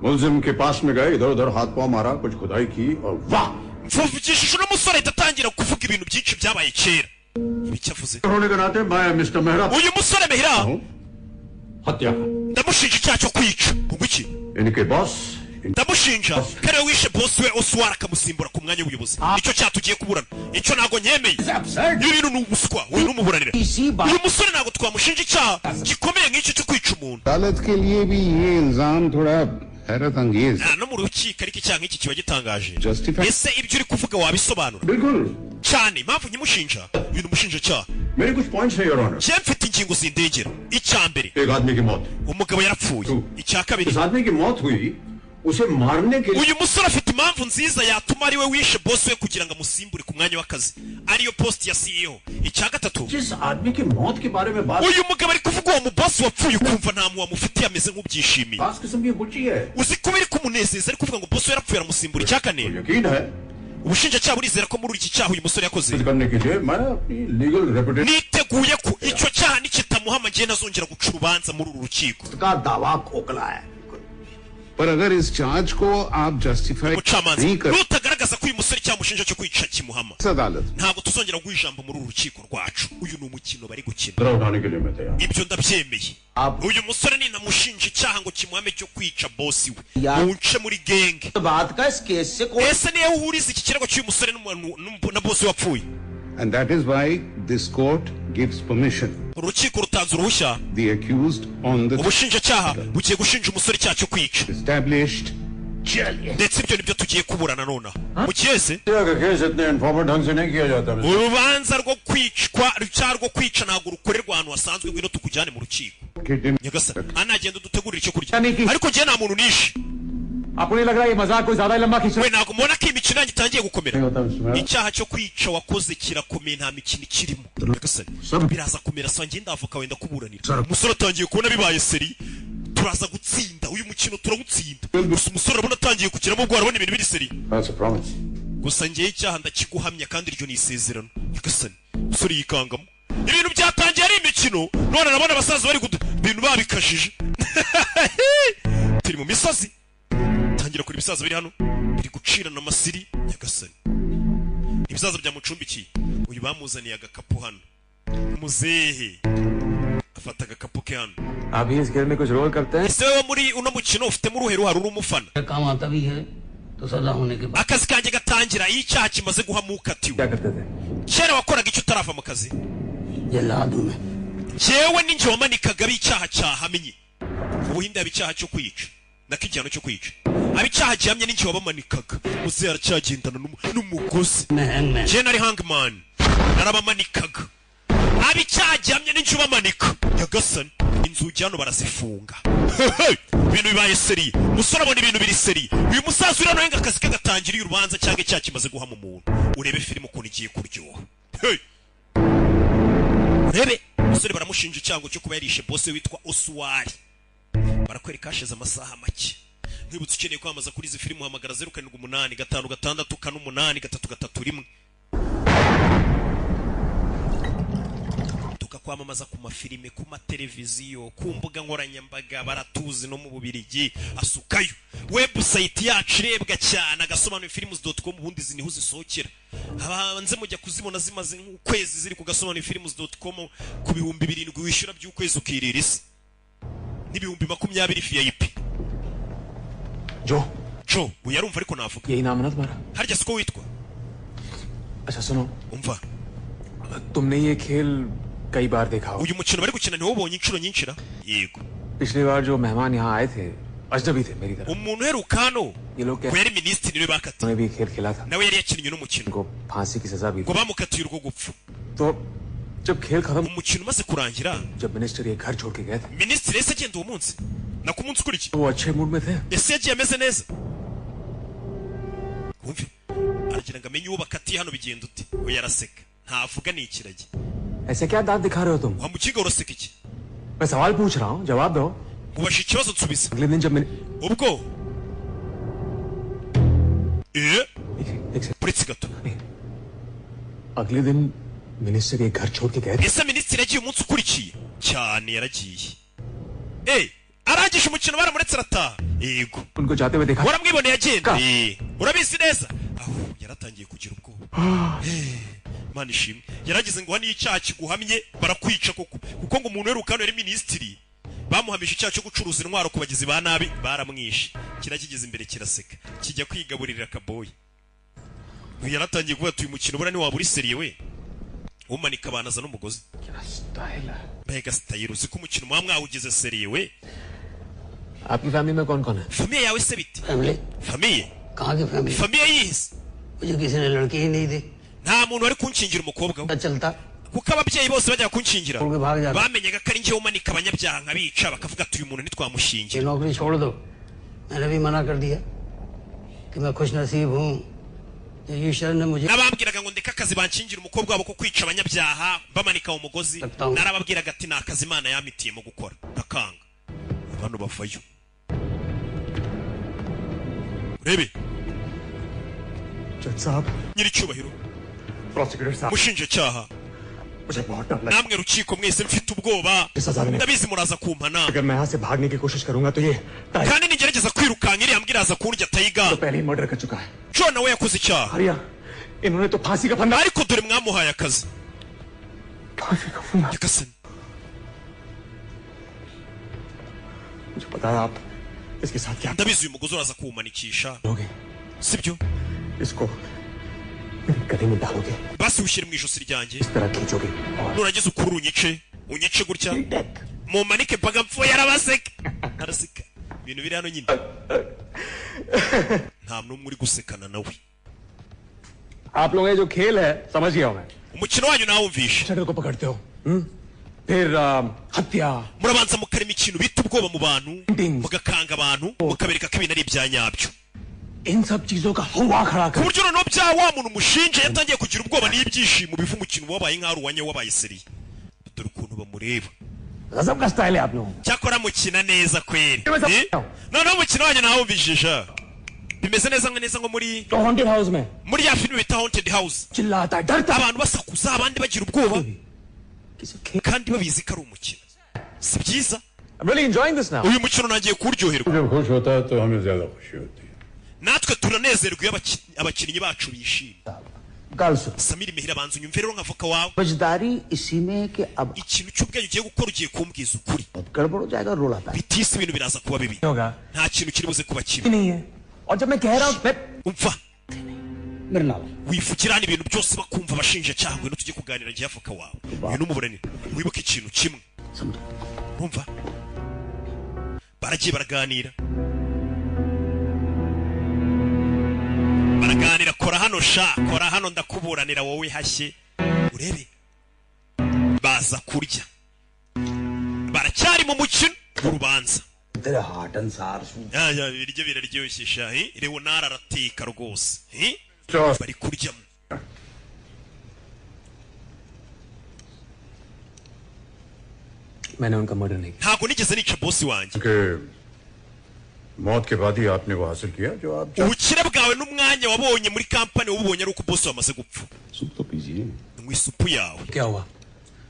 मुलजिम के पास में गए इधर उधर हाथ पांव मारा कुछ खुदाई की और वाह mvugishije uno musore ahita atangira kuvuga ibintu byinshi byabaye kera. icyo avuze होने के नाते मैं मिस्टर मेहरा uyu musore mehira हत्या ndamushinja icyaha cyo kwica. ubwo iki? इनके boss ndamushinja ko ariwe wishe bosi we Oswari akamusimbura ku mwanya w'ubuyobozi. icyo cyaha tugiye kuburana. icyo ntabwo nyemeye. ibi bintu ni ubuswa. uyu ni umuburanira. uyu musore ntabwo twamushinja icyaha gikomeye nk'icyo cyo kwica umuntu. अदालत के लिए भी ये इल्जाम थोड़ा हैरत अंगेज no mu rukiko ariko icyaha nk'iki kiba gitangaje Justify- ese ibyo uri kuvuga wabisobanura बिल्कुल cyane impamvu nyimushinja uyu ni umushinjacyaha मेरे कुछ पॉइंट्स हैं your honour njye mfite ingingo zindengera icya mbere एक आदमी की मौत umugabo yarapfuye icya kabiri इस आदमी की मौत हुई उसे मारने के लिए uyu musore afite impamvu nziza yatuma ari we wishe boss we kugira ngo amusimbure ku mwanya w'akazi ariyo post ya CEO icya gatatu जिस आदमी की मौत के बारे में बात uyu mugabo ari kuvuga uwo mubosi wapfuye ukumva nta muntu wamufitiye ameze nk'ubyishimiye खास किस्म की बुच्ची है uzi ko biri kumunezeza ari kuvuga ngo boss we yarapfuye aramusimbura icya kane तो यकीन है ubushinjacyaha burizera ko muri iki cyaha uyu musore yakoze कुछ करने के लिए मैं अपनी legal reputation niteguye ko icyo cyaha nikitamuhama ngiye nazongera guca urubanza muri uru rukiko का दावा खोखला है पर अगर इस चार्ज को आप जस्टिफाई umucamanza नहीं कर nutagaragaza ko uyu musore cyamushinja cyo kwica kimuhama अदालत ntabwo tuzongera guha ijambo muri uru rukiko rwacu uyu ni umukino bari gukina जरा उठाने के लिए मैं तैयार ibyo ndabyemeye uyu musore ninamushinja icyaha ngo kimuhame cyo kwica bosi we Ya- muwuce muri genge बात का इस केस से कोई ese niyo uhuriza iki kirego cy'uyu musore na bosi we wapfuye and that is why this court gives permission urukiko rutanze uruhushya the accused on the ubushinjacyaha bugiye gushinja umusore icyaha cyo kwica established ndetse ibyo nibyo tugiye kuburana nonaha mukiyese case इतने इन्फॉर्मल ढंग से नहीं किया जाता urubanza rwo kwicwa icyaha rwo kwica ntabwo rukorerwa ahantu hasanzwe ngwino tukujyane mu rukiko nyagasani anagenda udutegurire icyo kurya ariko njye nta muntu nishe आपको नहीं लग रहा ये मजाक कोई ज्यादा लंबा खींच we ntabwo mubona ko iyi mikino yanyu itangiye gukomera होता है icyaha cyo kwica wakoze kirakomeye nta mikino ikirimo nyagasani biraza kumera sa ngenda avoka wenda kuburanira umusore atangiye kubona bibaye seri turaza gutsinda uyu mukino turawutsinda gusa umusore urabona atangiye kugiramo ubwo arabona ibintu biri seri That's a promise. gusa ngewe icyaha ndakiguhamya kandi iryo ni isezerano nyagasani umusore yikangamo ibintu byatangiye ari imikino none arabona abasaza bari ibintu babikajije turi mu misozi tangira kuri ibisaza biri hano biri gucirana amasiri nyagasani ibisaza byamucumbikiye uyu bamuzaniye agakapu hano muzehe afata agakapu ke hano आप भी इस खेल में कुछ रोल करते हैं ese wowe muri uno mukino ufitemo uruhe ruhare uri umufana काम आता भी है तो सजा होने के बाद akazi kanjye gatangira iyo icyaha kimaze guhamukatiwe क्या करते थे kera wakoraga icyo utarava mu kazi जल्लाद हूं मैं jewe ninjye wamanikaga ab'icyaha cyahamye ubuhinde haba icyaha cyo kwica nako igihano cyo kwica ab'icyaha gihamye ninjye wabamanikaga muzehe aracyagendana n'umugozi मैं hangman jewe nari hangman narabamanikaga ab'icyaha gihamye ninjye ubamanika nyagasani inzugi hano barazifunga ibintu bibaye seri musore abona ibintu biri seri uyu musaza uri hano yenga akazi ke gatangiriye urubanza cyangwa icyaha kimaze guhama umuntu urebe filime ukuntu igiye kuryoha urebe umusore baramushinja icyango cyo kuba yarishe bose witwa Oswari barakwereka hashize amasaha make nkibutse ukeneye kwamaza kuri izi filime uhamagara 0785568331 tukakwamamaza ku mafilime ku mateleviziyo ku mbuga nkoranyambaga baratuzi no mu Bubirigi asukayo website yacu irebwa cyane agasobanura films.com ubundi ziniho zisohokera abanze mujya kuzibona zimaze nk'ukwezi ziri ku gasobanura films.com ku bihumbi 7 wishyura by'ukwezi ukirira isi n'ibihumbi 20 VIP जो uyarumva ariko navuga यही नाम है ना तुम्हारा harya siko witwa अच्छा सुनो umva तुमने ये खेल कई बार देखा होगा uyu mukino bari gukina niwo ubonye inshuro nyinshi ra yego पिछली बार जो मेहमान यहाँ आए थे अजनबी थे मेरी तरफ umuntu uheruka hano ये लोग ngo कैसे yari minisitiri niwe bakatiye उन्होंने भी खेल खेला था nawe yari yakinnye n'umukino उनको फांसी की सजा भी ngo bamukatiye urwo gupfa तो जब खेल खत्म umukino umaze kurangira जब मिनिस्टर ये घर छोड़ के गए थे minisitiri yahise agenda uwo munsi na ku munsi ukurikiye वो अच्छे मूड में थे ese yagiye ameze neza wumve aragira ngo amenye uwo bakatiye hano bigenda ute we yaraseka ntavuga ni ikiragi ऐसे क्या दांत दिखा रहे हो तुम wamukinga uraseka iki मैं सवाल पूछ रहा हूँ जवाब दो ubasha ikibazo nsubiza अगले दिन जब मैंने ubwo एक सेकंड uretse gato अगले दिन मिनिस्टर ये घर छोड़ के गए थे ese minisitiri yagiye umunsi ukurikiye cyane yaragiye arangije umukino baramuretse arataha yego उनको जाते हुए देखा waramwiboneye agenda urabizi neza aho yaratangiye kugira ubwoba Imana ishimwe yaragize ngo hano icyaha kiguhamye barakwica koko kuko ngo umuntu weruka hano yari minisitiri bamuhamije icyaha cyo gucuruza intwaro ku bagizi ba nabi baramwishe kirakigeze imbere kiraseka kijya kwigaburira akaboyi yaratangiye kuvuga ati uyu mukino bura ni waba uri seriye we umanika abanaza n'umugozi mbega style uzi ko umukino muba mwawugize seriye we आपकी फैमिली में कौन कौन है? famiye yawe se bite? Family Famiye? कहाँ की family? Famiye yihe? मुझे किसी ने लड़की ही नहीं दी। Nta muntu wari kunshingira umukobwa we. पता चलता Kuko ababyeyi bose bajya kunshingira. छोड़ के भाग जाता। Bamenyaga ko ari njyewe umanika abanyabyaha nkabica bakavuga ati uyu muntu ये ntitwamushingira. नौकरी छोड़ दो। मैंने भी मना कर दिया कि मैं खुश नसीब हूँ ईश्वर ने मुझे Nabambwiraga ngo ndeka akazi banshingira umukobwa wabo ko kwica abanyabyaha bamanika umugozi. Narababwiraga ati nta kazi Imana yamitiyemo gukora. Ndakanga. Abantu bavayo. Urebe. जज साहब, Nyiricyubahiro. प्रोसिक्यूटर साहब, Mushinjacyaha. मुझे बहुत डर लगा। Namwe rukiko mwese mfite ubwoba. Ndabizi muraza kumpana. अगर मैं यहाँ से भागने की कोशिश करूंगा तो ये Kandi nigerageza kwirukanka iriya mbwa iraza kundya Tayiga. तो पहले ही मर्डर कर चुका है। John nawe yakoze icyaha. हरिया, इन्होंने तो फांसी का फंदा। Ariko dore mwamuhaye akazi. फांसी का फंदा। Nyagasani. मुझे पता है आप इसके साथ क्या Ndabizi uyu mugozi uraza kuwumanikisha. करोगे। Sibyo? इसको मेरे गले में डालोगे, Basi ushyire mu ijosi ryanjye. इस तरह खींचोगे और Nurangiza ukuru unyice gutya. Mumanike mpaka mpfuye arabaseka. Araseka. Ibintu biri hano nyine. Nta n'umwe uri gusekana nawe. आप लोग ये जो खेल है समझ गया हूं मैं। Umukino wanyu nawumvishe. शटर को पकड़ते हो, फिर हत्या, Murabanza mukarema ikintu bita ubwoba mu bantu, mugakanga abantu, mukabereka ko ibintu ari ibya nyabyo. इन सब चीजों का हुआ खड़ा Ku कर buryo noneho bya wa muntu mushinje yatangiye kugira ubwoba n'ibyishimo biva umukino wabaye nk'aho ari uwanya wabaye seriye. Dore ukuntu bamureba. गजब का स्टाइल है आप लोगों का। Cyakora mukina neza kweri. Eh? Noneho umukino wanyu nawumvishije. Bimeze neza nko muri तो haunted house में muri ya filime bita Haunted House. चिल्लाता है, डरता है। Abantu basakuza abandi bagira ubwoba किसी खेल kandi babizi ko ari umukino. Si byiza? I'm really enjoying this now. Uyu mukino nagiye kuryoherwa. जब खुश होता है तो हमें ज्यादा खुशी होती है। Natwe turanezerwa iyo abakinnyi bacu bishimye. गल सुन Samiri Mehira banza unyumve rero nk'avoka wawe. समझदारी इसी में कि अब Ikintu cy'ubwenge ugiye gukora ugiye kumbwiza ukuri. गड़बड़ हो जाएगा रोला था Bitisi ibintu biraza kuba bibi. होगा Nta kintu kiri buze kuba kibi. नहीं है, और जब मैं कह रहा हूँ मैं Umva. मेरे नाल Wivugira hano ibintu byose bakumva abashinjacyaha ngo tujye kuganira ngiye avoka wawe. Uyu ni umuburanira. Wibuke ikintu kimwe. समझो Urumva? Baragiye baraganira. Baraganira, kora hano sha, kora hano ndakuburanira wowe hashye. Urebe. Baza kurya. Baracyari mu mukino w'urubanza. तेरे हार्ट अनुसार Ya ibiryo biraryoshye sha, Leonard arateka rwose. Bari kuryamo. मैंने उनका मर्डर नहीं Ntago nigeze nica boss wanjye. कि मौत के बाद ही आपने वो हासिल किया जो आप Ubukire bwawe n'umwanya wabonye muri kampani wabonye ari uko boss wamaze gupfa. Soup तो पीजिए। Mu isupu yawe. किया। क्या हुआ?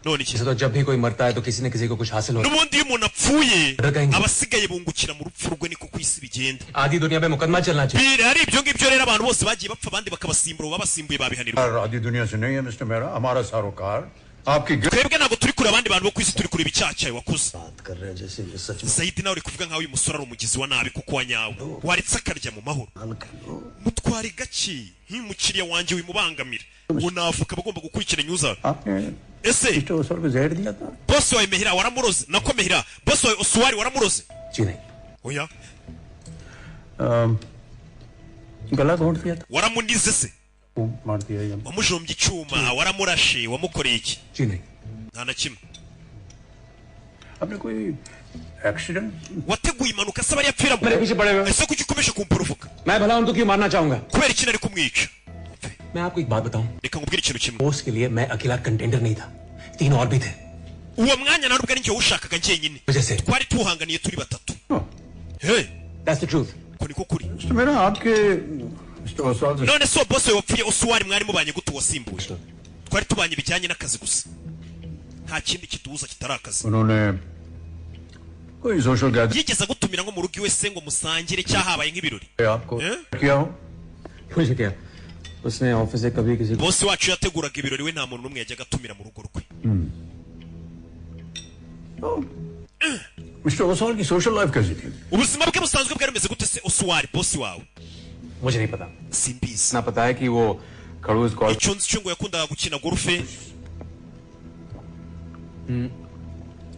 None iki? जैसे तो जब भी कोई मरता है तो किसी न किसी को कुछ हासिल होता है। N'ubundi iyo umuntu apfuye Ragahinga. abasigaye bungukira mu rupfu rwe niko ku isi bigenda. आधी दुनिया पे मुकदमा चलना चाहिए। Biri hari ibyo ngibyo rero abantu bose bagiye bapfa abandi bakabasimbura babasimbuye babihanirwa. और आधी दुनिया से नहीं है मिस्टर मेहरा, हमारा सारोकार आपकी Twebwe ntabwo turi kure abandi bantu bo ku isi turi kureba icyaha cyawe wakoze. बात कर रहे हैं जैसे ये सच में Zaidi nawe uri kuvuga nkaho uyu musore ari umugizi wa nabi kuko wanyawe. Waretse akarya mu mahoro. हल कर लो Mutware gake nk'umukiriya wanjye wimubangamira. Uwo navuka bagomba gukurikira nyuza. आपने Ese मिस्टर ओसवाल को जहर दिया था। boss wawe Mehira waramuroze. Nako Mehira, boss wawe Oswari waramuroze. जी नहीं, Oya, गला घोंट दिया था। waramunize se. वो मार दिया या Wamujombye icyuma, waramurashe, wamukoreye iki? जी नहीं। Nta na kimwe. आपने कोई accident Wateguye impanuka se bari yapfira मेरे पीछे पड़े हुए। ese kuki ukomeje kumpuruvuka मैं भला उनको क्यों मारना चाहूंगा? kubera iki nari kumwica मैं आपको एक बात बताऊं, reka nkubwire ikintu kimwe post के लिए मैं अकेला कंटेंडर नहीं था, 3 और भी थे। uwo mwanya ntabwo ari njye wushakaga njyenyine वजह से twari tuhanganiye turi batatu hey That's the truth. ko niko kuri mister Mehra आपके मिस्टर ओसवाल से none so boss wawe wapfuye Oswari mwari mubanye gute wasimbuye twari tubanye bijyanye n'akazi gusa nta kindi kiduhuza kitari akazi उन्होंने कोई social gathering yigeze gutumira ngo mu rugo iwe se ngo musangire cyahabaye nk'ibirori आपको Eh? किया हो मुझे क्या, उसने ऑफिस से कभी किसी को boss wacu yateguraga ibirori we nta muntu n'umwe yajyaga atumira mu rugo rwe mister Oswal की सोशल लाइफ कैसी थी? ubuzima bwe busanzwe bwari bumeze gute se Oswari boss wawe मुझे नहीं पता। simbizi इतना पता है कि वो खड़ूस call icyo nzi cyo ngo yakundaga gukina golfe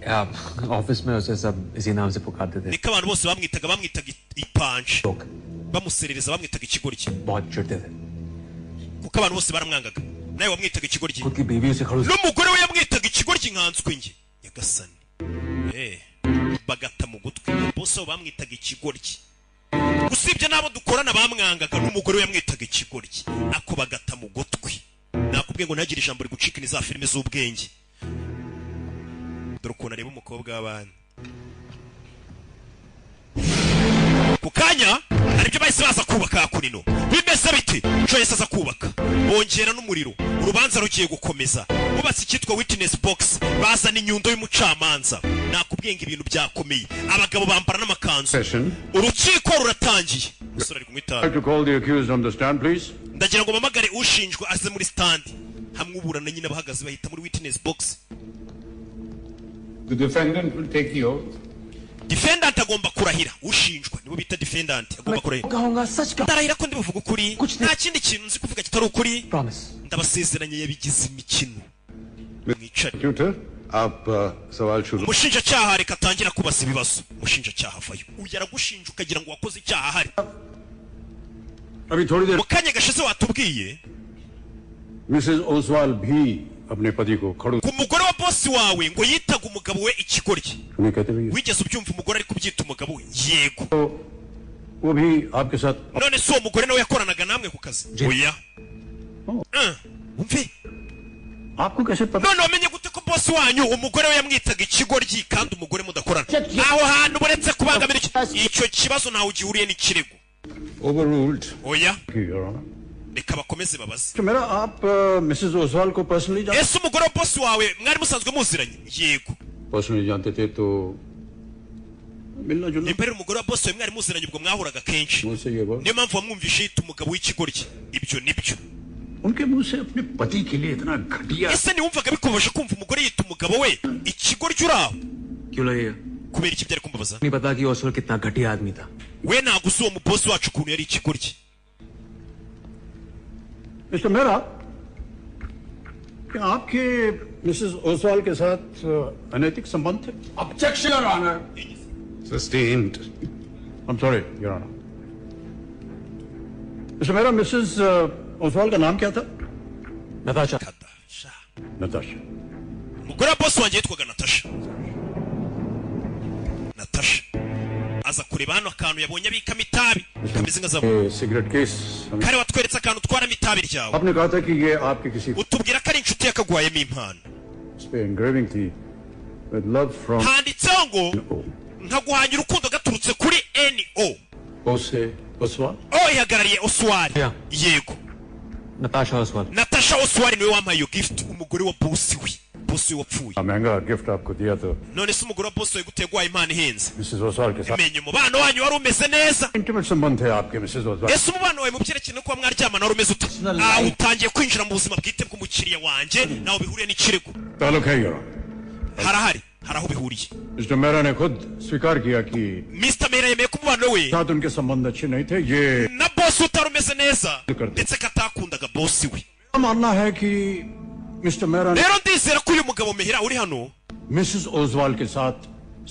office में उसे सब इसी नाम से पुकारते थे. niko abantu bose bamwitaga ipanji लोग bamuserereza bamwitaga ikigoryi बहुत चिढ़ते थे. kuko abantu bose baramwangaga nawe wamwitaga ikigoryi खुद की बीवी उसे खड़ूस n'umugore we yamwitaga ikigoryi nkanswe nge yagasani bagata mu gutwi bose bamwitaga ikigoryi usibye nabo dukorana bamwangaga n'umugore we yamwitaga ikigoryi ako bagata mu gutwi nakubwiye ngo ntagire ijambo rigucika ni za filime z'ubwenge dore ukuntu areba umukobwa w'abandi ku kanya aribyo bahise baza kubaka kunino bimeze bite Joyce aza kubaka bongera n'umuriro urubanza rugiye gukomeza bubatse icyitwa witness box bazana inyundo y'umucamanza nakubwiye ngo ibintu byakomeye abagabo bambara n'amakanzu urukiko ruratangiye musore ari kumwitaba To call the accused on the stand, please. ndagira ngo mamagare ushinjwa aze muri stand hamwe uburana nyine bahagaze bahita muri witness box. The defendant will take the oath. Defendant agomba kurahira ushinjwa nibo bita defendant agomba kurahira कहूंगा सच का ndarahira ko ndibuvuga ukuri nta kindi kintu nzi kuvuga kitari ukuri promise. ndabasezeranye yabigize imikino mwicare Tutor, आप सवाल शुरू. umushinjacyaha reka atangira kubaza ibibazo umushinjacyaha avayo uyu aragushinja ukagira ngo wakoze icyaha ahari अभी थोड़ी देर mu kanya gashize watubwiye Mrs Oswal भी अपने पति को खड़ूस ku mugore wa bosi wawe ngo yitaga umugabo we ikigoryi नहीं कहते भैया. wigeze ubyumva umugore ari kubyita umugabo we yego वो भी आपके साथ none si uwo mugore nawe yakoranaga namwe ku kazi oya umve आपको कैसे पता? none wamenye gute ko bosi wanyu umugore we yamwitaga ikigoryi kandi umugore mudakorana aho hantu buretse kubangamira icyo kibazo ntawe ugihuriye n'ikirego Overruled. oya Your Honor. reka bakomeze babaze तो मेरा आप मिसेस ओसवाल को personally ese umugore wa bosi wawe mwari musanzwe muziranye yego personally जानते थे तो मिलना जुलना nimba ari umugore wa bosi wawe mwari muziranye ubwo mwahuraga kenshi मुझसे ये बात niyo mpamvu wamwumvishe yita umugabo w'ikigoryi ibyo nibyo उनके मुंह से अपने पति के लिए इतना घटिया ese ntiwumvaga bikubaje kumva umugore yita umugabo we ikigoryi uri aho क्यों लगेगा? kubera iki byari kumbabaza नहीं पता कि ओसवाल कितना घटिया आदमी था. we ntabwo uzi uwo mubosi wacu ukuntu yari ikigoryi mister Mehra क्या आपके मिसेस ओसवाल के साथ अनैतिक संबंध थे? Objection, Your Honor. Sustained. I'm sorry, Your Honor. Mr Mehra Mrs Oswal का नाम क्या था? Natasha. Natasha. Natasha. umugore wa bosi wanjye yitwaga natasha natasha aza kureba hano akantu yabonye abikamo itabi kameze nka zabu ये cigarette case kare watweretse akantu utwaramo itabi ryawe आपने कहा था कि ये आपके किसी utubwira ko ari inshuti yakagwayemo impano उस पे engraving थी with love from handitseho ngo nkaguhanya urukundo gaturutse kuri NO ओसे Oswal o ihagarariye oswari Yeah. yego Natasha Oswal. natasha oswari niwe wampaye iyo gift umugore wa bosi we bosi we wapfuye महंगा गिफ्ट आपको दिया तो none se umugore wa bosi we guteye guhaye impano ihenze Mrs Oswal के साथ menye umubano wanyu wari umeze neza intimate संबंध थे आपके मिसेस Oswal ese umubano wawe mu byerekeye no kuba mwaryamana wari umeze ute aho utangiye kwinjira mu buzima bwite bw'umukiriya wanjye nawe bihuriye n'ikirego ताल्लुक है your harahari hari aho bihuriye mister Mehra ने खुद स्वीकार किया कि Mr. Mehra yemeye ko umubano we साथ उनके संबंध अच्छे नहीं थे ये na bosi utari umeze neza ndetse ko atakundaga bosi we मानना है कि मिस्टर मेहरा ने rero ndizera ko uyu mugabo Mehra uri hano Mrs Oswal के साथ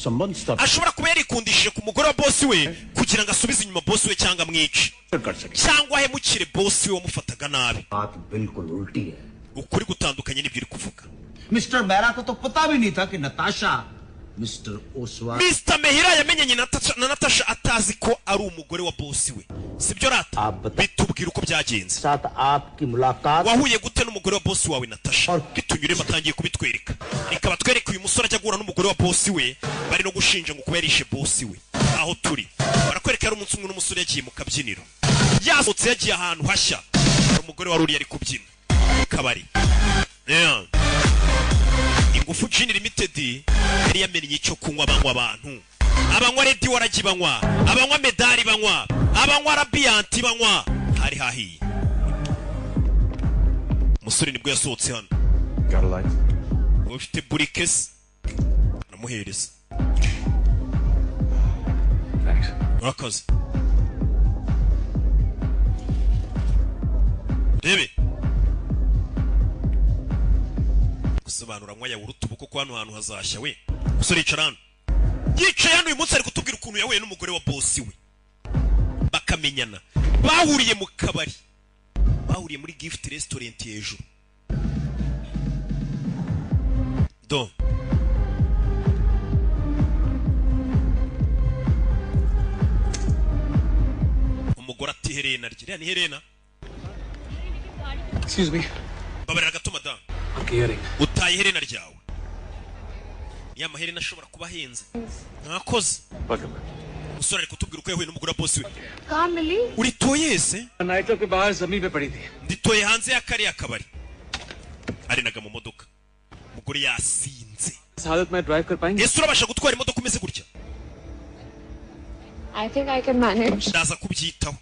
संबंध स्थापित ashobora kuba yarikundishije ku mugore wa bosi we kugira ngo asubize inyuma bosi we cyangwa amwice कर सके cyangwa ahemukire bosi we wamufataga nabi बात बिल्कुल उल्टी है ukuri gutandukanye n'ibyo uri kuvuga mister Mehra को तो पता भी नहीं था कि नताशा मिस्टर Oswal Mr. Mehra yamenyanye na Natasha atazi ko ari umugore wa bosi we sibyo rata bitubwira uko byagenze साथ आपकी मुलाकात wahuye gute n'umugore wa bosi wawe Natasha bitunyuremo atangiye kubitwereka reka batwereke uyu musore ajya guhura n'umugore wa bosi we bari no gushinja ngo kuba yarishe bosi we aho turi barakwereka yari umunsi umwe n'umusore yagiye mu kabyiniro yasohotse yagiye ahantu hashya umugore wari uri yari kubyina kabari ingufu Gin Limited yari yamenye icyo kunywa banywa abantu abanywa Red waragi banywa abanywa Medali banywa abanywa Radiant banywa hari hahiye umusore nibwo yasohotse hano ufite burikes namuhereza urakoze rebe gusobanura nywa yawuruta ubuko ko hano hantu hazashya we Musore yicarana. Yicaye hano uyu munsi ari kutubwira ukuntu yahuye n'umugore wa boss we. Bakamenyana. Bahuriye mu kabari. Bahuriye muri gift restaurant hejuru. Do. Umugore ati Helena rya ni Helena. Excuse me. Babarira gato madam. I'm hearing. Utaye Helena ryawe. Ya maherena ashobora kuba henze. Ntakoze. Welcome. Musore ari kutubwira uko yahuye n'umugore wa boss we. कहाँ मिली? Uritoye se? Night club के बाहर जमीन पे पड़ी थी. Nditoye hanze ya kariya kabari. Arenaga mu modoka. Umugore yasinze. इस हालत में ड्राइव कर पाएंगे? Ese urabasha gutwara imodoka umeze gutya? I think I can manage. Ndaza kubyitaho.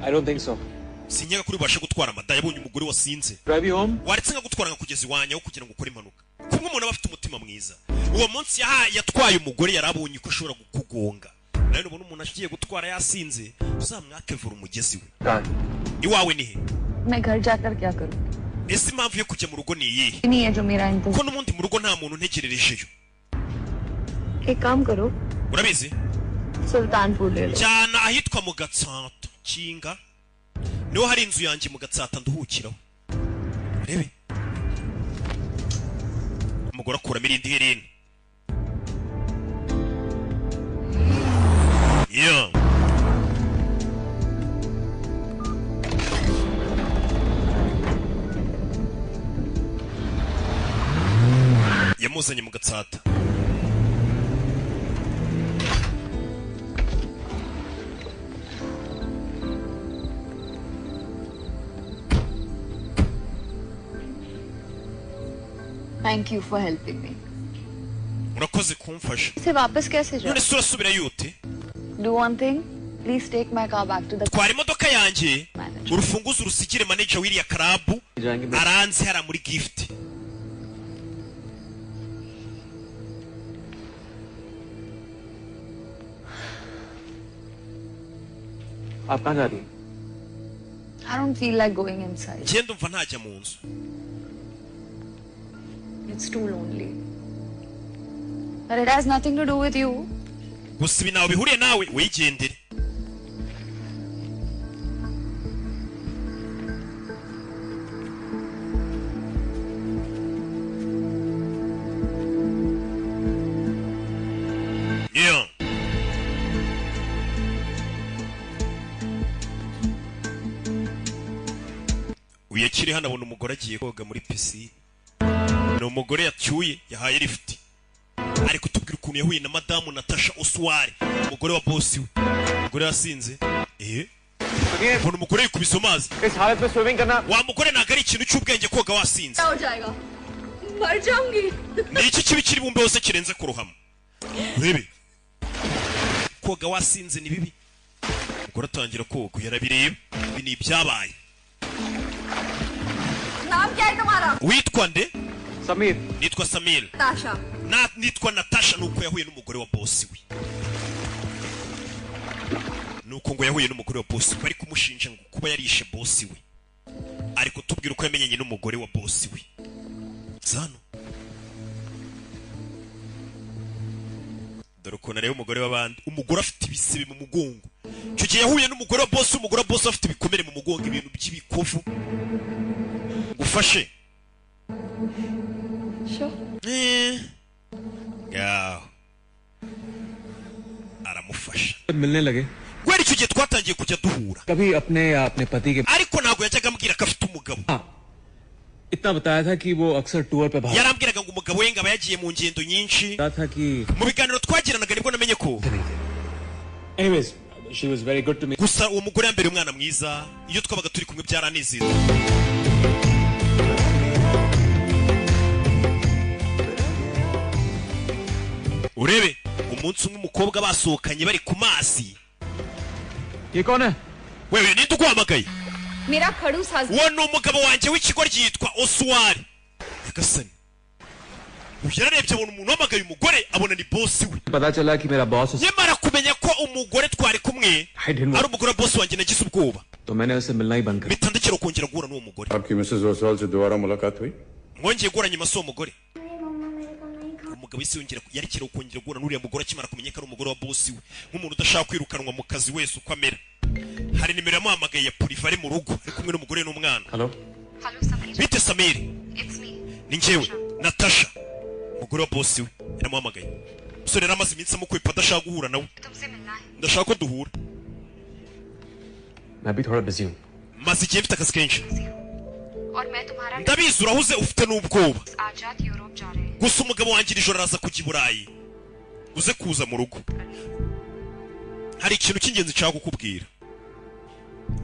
I don't think so. Sinyega kuri basha gutwara amada yabonye umugore wasinze. Drive you home? Waretse nka gutwara nka kugeza iwanya aho kugira ngo ukore impanuka. Kumwe umuntu aba afite umutima mwiza. Uwo munsi yatwaye umugore yarabonye ko ashobora kukugonga. Nayo nubona umuntu agiye gutwara yasinze, uzamwake vura umugezi we. कहाँ? Iwawe ni he? मैं घर जाकर क्या करूँ? Ese impamvu yo kujya mu rugo ni iyihe? नहीं है जो मेरा इंतजार. Ko n'ubundi mu rugo nta muntu ntegererejeyo. एक काम करो, Urabizi? सुल्तानपुर ले लो. Cyana ahitwa mu Gatsata, Kinga. Niho hari inzu yanjye mu Gatsata nduhukiraho. Rebe. Umugore akuramo irindi herena. Yeah. Yamuzanye mu Gatsata. Thank you for helping me. Urakoze kumfasha. इसे वापस कैसे जाऊँ? None se urasubira yute? Do one thing. Please take my car back to the Twara imodoka yanjye. manager. Urufunguzo rusigire manager w'iriya club. जाएंगे. Aranze hara muri gift. आप कहाँ जा रही हैं? I don't feel like going inside. Genda umva ntajya mu nzu. It's too lonely. But it has nothing to do with you. Gusa ibi nawe bihuriye nawe wigendere. Yeah. Uyakiri hano abona umugore agiye koga muri pisine. Ni umugore yacyuye yahaye lift. Ari kutubwira ukuntu yahuye na madamu Natasha Oswari, umugore wa boss we. Umugore yasinze. Ubona umugore yikubise amazi. इस हालत में स्विमिंग करना. Wa mugore ntago ari ikintu cy'ubwenge koga wasinze. हो जाएगा. मर जाऊंगी. Ni iki kibi kiri bumbe hose kirenze kuruhama. Urebe. Koga wasinze ni bibi. Umugore atangira koga yarabireba. Ibi ni ibyabaye. नाम क्या है तुम्हारा? Witwa nde? Sameer. Nitwa Samir. ताशा. Nitwa Natasha nuko yahuye n'umugore wa boss we. Nuko ngo yahuye n'umugore wa boss we, bari kumushinja ngo kuba yarishe boss we. Ari kutubwira uko yamenyanye n'umugore wa boss we. Zano. Dore ukuntu areba umugore w'abandi. Umugore afite ibisebe mu mugongo. Icyo gihe yahuye n'umugore wa boss, umugore wa boss afite ibikomere mu mugongo, ibintu by'ibikovu. Ufashe. Sure. Yaw. Aramufasha. मिलने लगे. Gweri icyo gihe twatangiye kujya duhura. कभी अपने या अपने पति के. Ariko ntago yajyaga ambwira ko afite umugabo. इतना बताया था कि वो अक्सर टूर पे बाहर. Yarambwiraga ngo umugabo we ngaba yagiye mu ngendo nyinshi. था कि. Mu biganiro twagiranaga nibwo namenye ko. Anyways, she was very good to me. Gusa uwo mugore yambere umwana mwiza, iyo twabaga turi kumwe byaranezeza. Urebe, umunsi umwe umukobwa basohokanye bari ku mazi. ये कौन है? Wewe ninde uguhamagaye? मेरा खड़ूस husband. Uwo ni umugabo wanjye w'ikigo ryitwa Oswari. Yagasani. Yararebye abona umuntu wamagaye umugore abona ni boss we. पता चला कि मेरा boss. Nyamara kumenya ko umugore twari kumwe ari umugore wa boss wanjye nagize ubwoba. तो मैंने उसे मिलना ही बंद कर. Bitandikira kongera guhura n'uwo mugore. आपकी मिसेस ओसवाल से दोबारा मुलाकात हुई? Mwongeye guhura nyuma s'uwo mugore. umugabo isi yongera yarekera ukongera guhura n'uriya mugore akimara kumenya ko ari umugore wa bosi we nk'umuntu udashaka kwirukanwa mu kazi wese uko amera. Hari nimero yamuhamagaye ya Puriva ari mu rugo ari kumwe n'umugore n'umwana. Hello? Hello, Samir. Bite Samir? It's me. Ni njyewe Natasha umugore wa bosi we yaramuhamagaye. Umusore yari amaze iminsi amukwepa adashaka guhura nawe. तुमसे मिलना है Ndashaka ko duhura. मैं भी थोड़ा बिजी हूँ. Maze igihe mfite akazi kenshi. और मैं तुम्हारा Ndabizi urahuze ufite n'ubwoba. आज रात यूरोप जा रहे हैं Gusa umugabo wanjye iri joro araza kujya i Burayi. Uze kuza mu rugo. Hari ikintu cy'ingenzi nshaka kukubwira.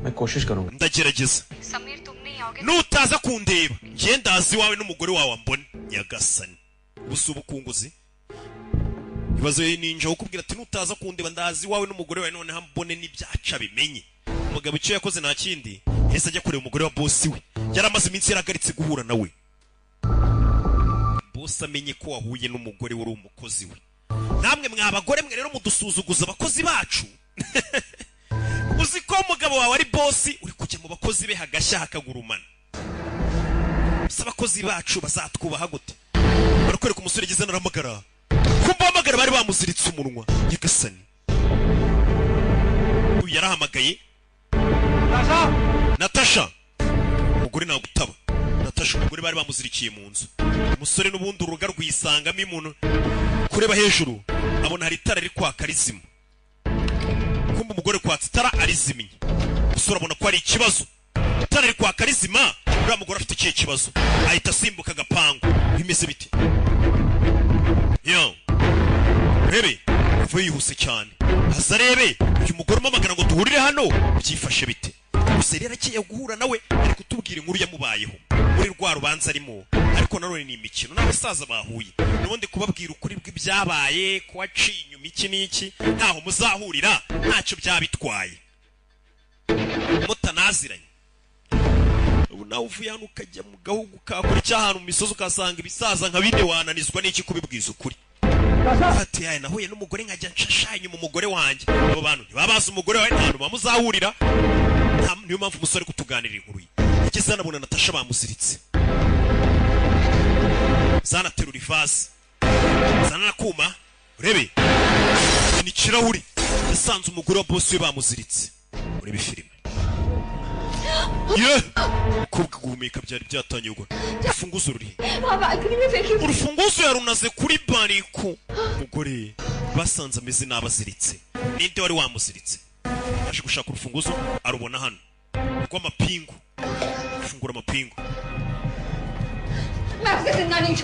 मैं कोशिश करूँगा. Ndagerageza. समीर तुम नहीं आओगे Nutaza kundeba njye ndazi iwawe n'umugore wawe ambone nyagasani. Gusa ubukunguzi ibibazo ninja ukubwira ati nutaza kundeba ndazi iwawe n'umugore wawe none hambone n'ibyaca bimenye. Umugabo icyo yakoze nta kindi yahise ajya kureba umugore wa bosi we yaramaze iminsi yaragaritse guhura nawe. Bosi amenye ko wahuye n'umugore wari umukozi we. Namwe mwabagore mwe rero mudusuzuguza abakozi bacu. Uzi ko umugabo wawe ari bosi uri kujya mu bakozi be hagashya hakagurumana. Gusa abakozi bacu bazatwubaha gute? Barakwereka umusore ageze naramagara. Kumva amagara bari bamuziritse umunwa. Nyagasani. Uyu yarahamagaye. Natasha. Umugore nagutaba. Natasha umugore bari bamuzirikiye mu nzu. Umusore n'ubundi uruga rwisangamo imuntu. Kureba hejuru abona hari itara riri kwaka rizima. Kumva umugore kwatsa itara arizimye. Umusore abona ko ari ikibazo. Itara riri kwaka rizima. Uriya mugore afite ikihe kibazo? Ahita asimbuka agapangu. Bimeze bite? Yo. Rebe. Uvuye yihuse cyane. Haza rebe. Uyu mugore umamagara ngo duhurire hano. Byifashe bite? Gusa rero agiye guhura nawe ari kutubwira inkuru yamubayeho. Muri rwa rubanza arimo. Ariko nanone ni imikino n'abasaza bahuye. Nubundi kubabwira ukuri bw'ibyabaye ko waciye inyuma iki n'iki ntaho muzahurira ntacyo byabitwaye. Mutanaziranye. Ubu nawe uvuye hano ukajya mu gahugu kakora cy'ahantu mu misozi ukasanga ibisaza nka bine wananizwa n'iki kubibwiza ukuri. Ati yaye nahuye n'umugore nkajya nshashanye mu mugore wanjye. Abo bantu ntibabaza umugore wawe ntahantu bamuzahurira. Niyo mpamvu umusore kutuganirira inkuru ye. Yageze anabona Natasha bamuziritse. Zana terura ivase. Zana nakuma. Urebe. Ni kirahuri. Yasanze umugore wa bosi we bamuziritse. Urebe filime. Ye! Kubwa guhumeka byari byatangiye gukora. Urufunguzo ruri. Urufunguzo yarunaze kuri bariko. Umugore basanze ameze n'abaziritse. Ninde wari wamuziritse? Aje gushaka urufunguzo arubona hano. Rw'amapingu. Fungura amapingu.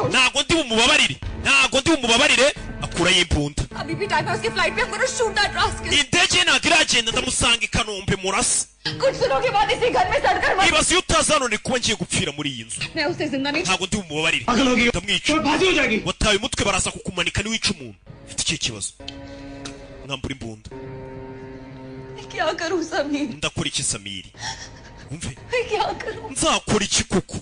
Ntago ndi bumubabarire. Ntago ndi bumubabarire akura y'imbunda. अभी भी टाइम है उसके फ्लाइट पे I'm gonna shoot that rascal Indege ntago iragenda ndamusanga i Kanombe murasa. कुछ दिनों के बाद इसी घर में सड़कर मर Nibaza iyo utaza none kuba ngiye gupfira muri iyi nzu. मैं उसे जिंदा नहीं Ntago ndi bumubabarire. Ndamwica. Wataye umutwe baraza kukumanika niwica umuntu. Ufite ikihe kibazo? Nkambura imbunda. क्या करूं Sameer Ndakora iki Samiri? Umve. मैं क्या करूं Nzakora iki koko?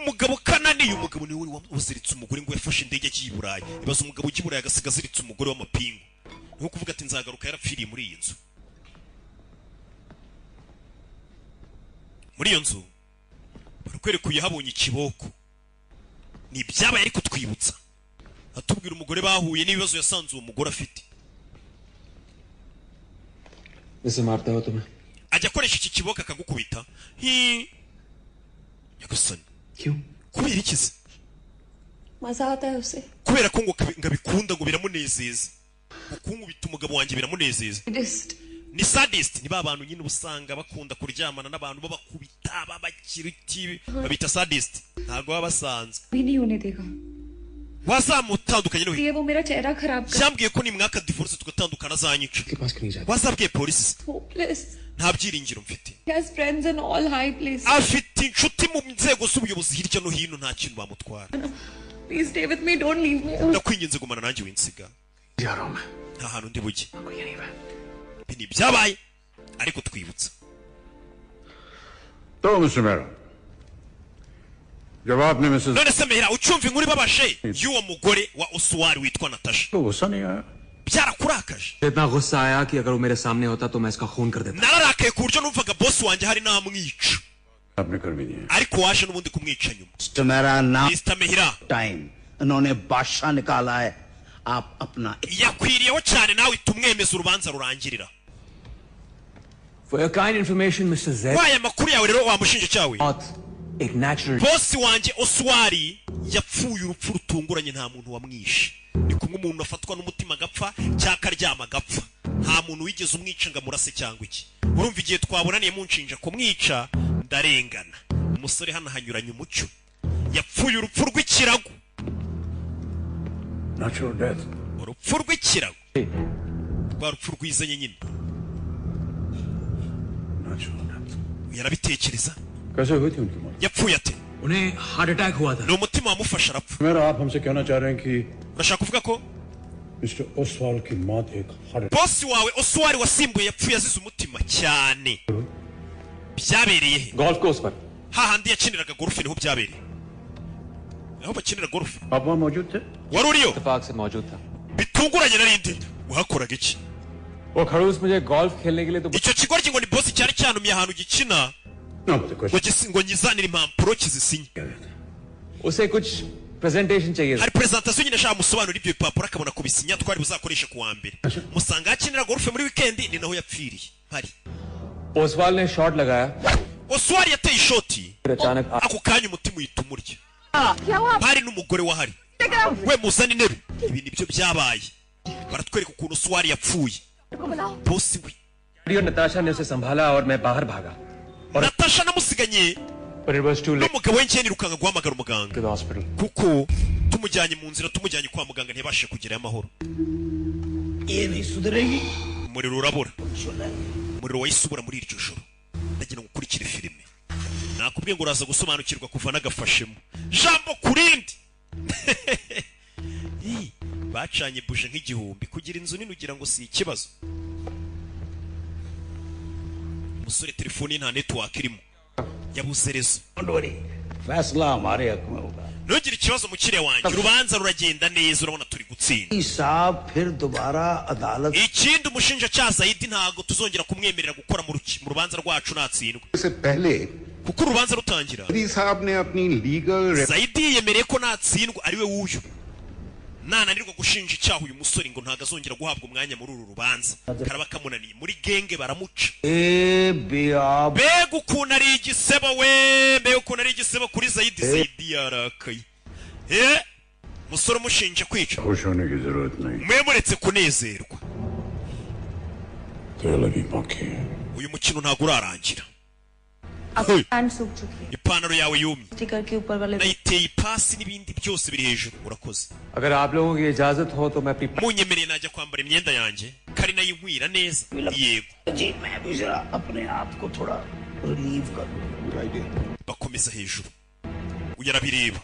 Umugabo kananiye umugabo niwe waziritse umugore ngo yafashe indege agiye i Burayi. Ibaza umugabo ugiye i Burayi agasiga aziritse umugore w'amapingu. Niho kuvuga ati nzagaruka yarapfiriye muri iyi nzu. Muri iyo nzu barakwereka uyahabonye ikiboko. Ni ibyabaye ariko twibutsa. Atubwira umugore bahuye n'ibibazo yasanze uwo mugore afite. इसे मारता हो तुम्हें. Ajya akoresha iki kiboko akagukubita. Nyagasani. क्यों? Kubera iki se? मजा आता है उसे Kubera ko ngo ngabikunda ngo biramunezeza. Ukunkubita umugabo wanjye biramunezeza. Sadist. Ni sadist, ni ba bantu nyine ubusanga bakunda kuryamana n'abantu babakubita babakiriti babita sadist. Ntago baba basanzwe. भी नहीं होने देगा Wazamutandukanye n'uyu. ये वो मेरा चेहरा खराब कर Byambwiye ko nimwaka divorce tugatandukana zanyica. के पास क्यों नहीं जाता? Wazabwiye polisi. hopeless Nta byiringiro mfite. he has friends in all high places Afite inshuti mu nzego z'ubuyobozi hirya no hino nta kintu bamutwara. please stay with me don't leave me Ndakwinginze gumana nanjye winsiga. जा रहा हूँ मैं. Nta hantu ndi bujye. कोई नहीं है. Ibi ni byabaye ariko twibutsa. तो मिस्टर मेहरा जब आपने Mrs None se Mehera ucyumva inkuru ibabashe y'uwo mugore wa Oswald witwa Natasha. को गुस्सा नहीं आया Byarakurakaje. इतना गुस्सा आया कि अगर वो मेरे सामने होता तो मैं इसका खून कर देता. Nararakaye ku buryo numvaga boss wanjye hari namwica. आपने कर भी दिया Ariko waje n'ubundi kumwica nyuma. तो मेरा नाम Mr. Mehera टाइम इन्होंने बादशाह निकाला है आप अपना yakwiriyeho cyane nawe tumwemeza urubanza rurangirira. For your kind information, Mr. Z. Waya makuru yawe rero wamushinje cyawe. Not a natural. Bosi wanje Oswari yapfuye urupfu rutunguranye nta muntu wamwishe. Ni kumwe umuntu afatwa n'umutima gapfa cyaka ryama gapfa. Nta muntu wigeze umwica ngo amurase cyangwa iki. Urumva igihe twabonaniye munshinja ko mwica ndarengana. Umusore hano hanyuranye umucyo. Yapfuye urupfu rw'ikirago. Natural death. Urupfu rw'ikirago. Rwa rupfu rwizanye nyine. Natural death. Yarabitekereza. कैसे हुई थी उनकी मौत? Yapfuye ate? उन्हें heart attack हुआ था. Ni umutima wamufasha arapfa. मेरा आप हमसे कहना चाह रहे हैं कि Urashaka kuvuga ko mister Oswal की मौत एक heart bosi wawe Oswari wasimbuye yapfuye azize umutima cyane. Byabereye he? Golf course पर. Hahandi yakiniraga golf niho byabereye. Aho bakinira golf. आप वहाँ मौजूद थे? Wari uriyo? इत्तेफाक से मौजूद था. Bitunguranye narindi. Wahakoraga iki? वो खड़ूस मुझे गोल्फ खेलने के लिए तो Icyo kigoryi ngo ni bosi cyari cyanumye ahantu gikina. No, but the question. Ngo nyizanire impapuro kizisinye. उसे कुछ presentation चाहिए. Hari presentation nyine ashaka musobanura ibyo bipapuro akabona kubisinya twari buzakoresha ku wa mbere. Musanga akinira golf muri weekend ni naho yapfiriye. Hari. Oswal ने शॉट लगाया. Oswari yateye ishoti. फिर अचानक Ako kanya umutima uhita umurya. क्या हुआ? Hari n'umugore wahari. We muzana intebe. Ibi nibyo byabaye. Baratwereka ukuntu Oswari yapfuye. Bosi we. और नताशा ने उसे संभाला और मैं बाहर भागा. Natasha namusiganye. But it was too late N'umugabo we njye nirukanga guhamagara umuganga. to the hospital. Kuko tumujyanye mu nzira tumujyanye kwa muganga ntibashe kugerayo amahoro. ये नहीं सुधरेगी Umuriro urabura. Umuriro wayisubura muri iryo joro. Ndagira ngo ukurikire filime. Nakubwiye ngo uraza gusobanukirwa kuva nagafashemo. Jambo kurindi. Bacanye buje nk'igihumbi kugira inzu nini ugira ngo si ikibazo. Umusore telefone nta network irimo. Yabuze rezo. फैसला हमारे हक में होगा Ntugire ikibazo mukire wanjye. Urubanza ruragenda neza urabona turi gutsinda. साहब फिर दोबारा अदालत Ikindi umushinjacyaha Zaidi ntago tuzongera kumwemerera gukora mu rubanza rwacu natsindwa. से पहले Kuko urubanza rutangira. मोदी साहब ने अपनी legal Zaidi yemereye ko natsindwa ari we wuyu. Nananirwa gushinja icyaha uyu musore ngo ntago azongera guhabwa umwanya muri uru rubanza. Karaba kamunaniye muri genge baramuca. Bega ukuntu ari igisebo we, bega ukuntu ari igisebo kuri Zaidi. Zaidi yarakaye. Musore umushinja kwica. खुश होने की जरूरत नहीं. Mwemuretse kunezerwa. तेरे लगी बाकी है. Uyu mukino ntago urarangira. अब पैंट सूख चुकी है Ipantaro yawe yumye. स्टिकर के ऊपर वाले Nayiteye ipasi n'ibindi byose biri hejuru. Urakoze. अगर आप लोगों की इजाजत हो तो मैं अपनी Munyemereye najya kwambara imyenda yanjye. Kari nayo inkwira neza. Yego. जी मैं भी जरा अपने आप को थोड़ा रिलीव करूं Bakomeza hejuru. Uyu arabireba.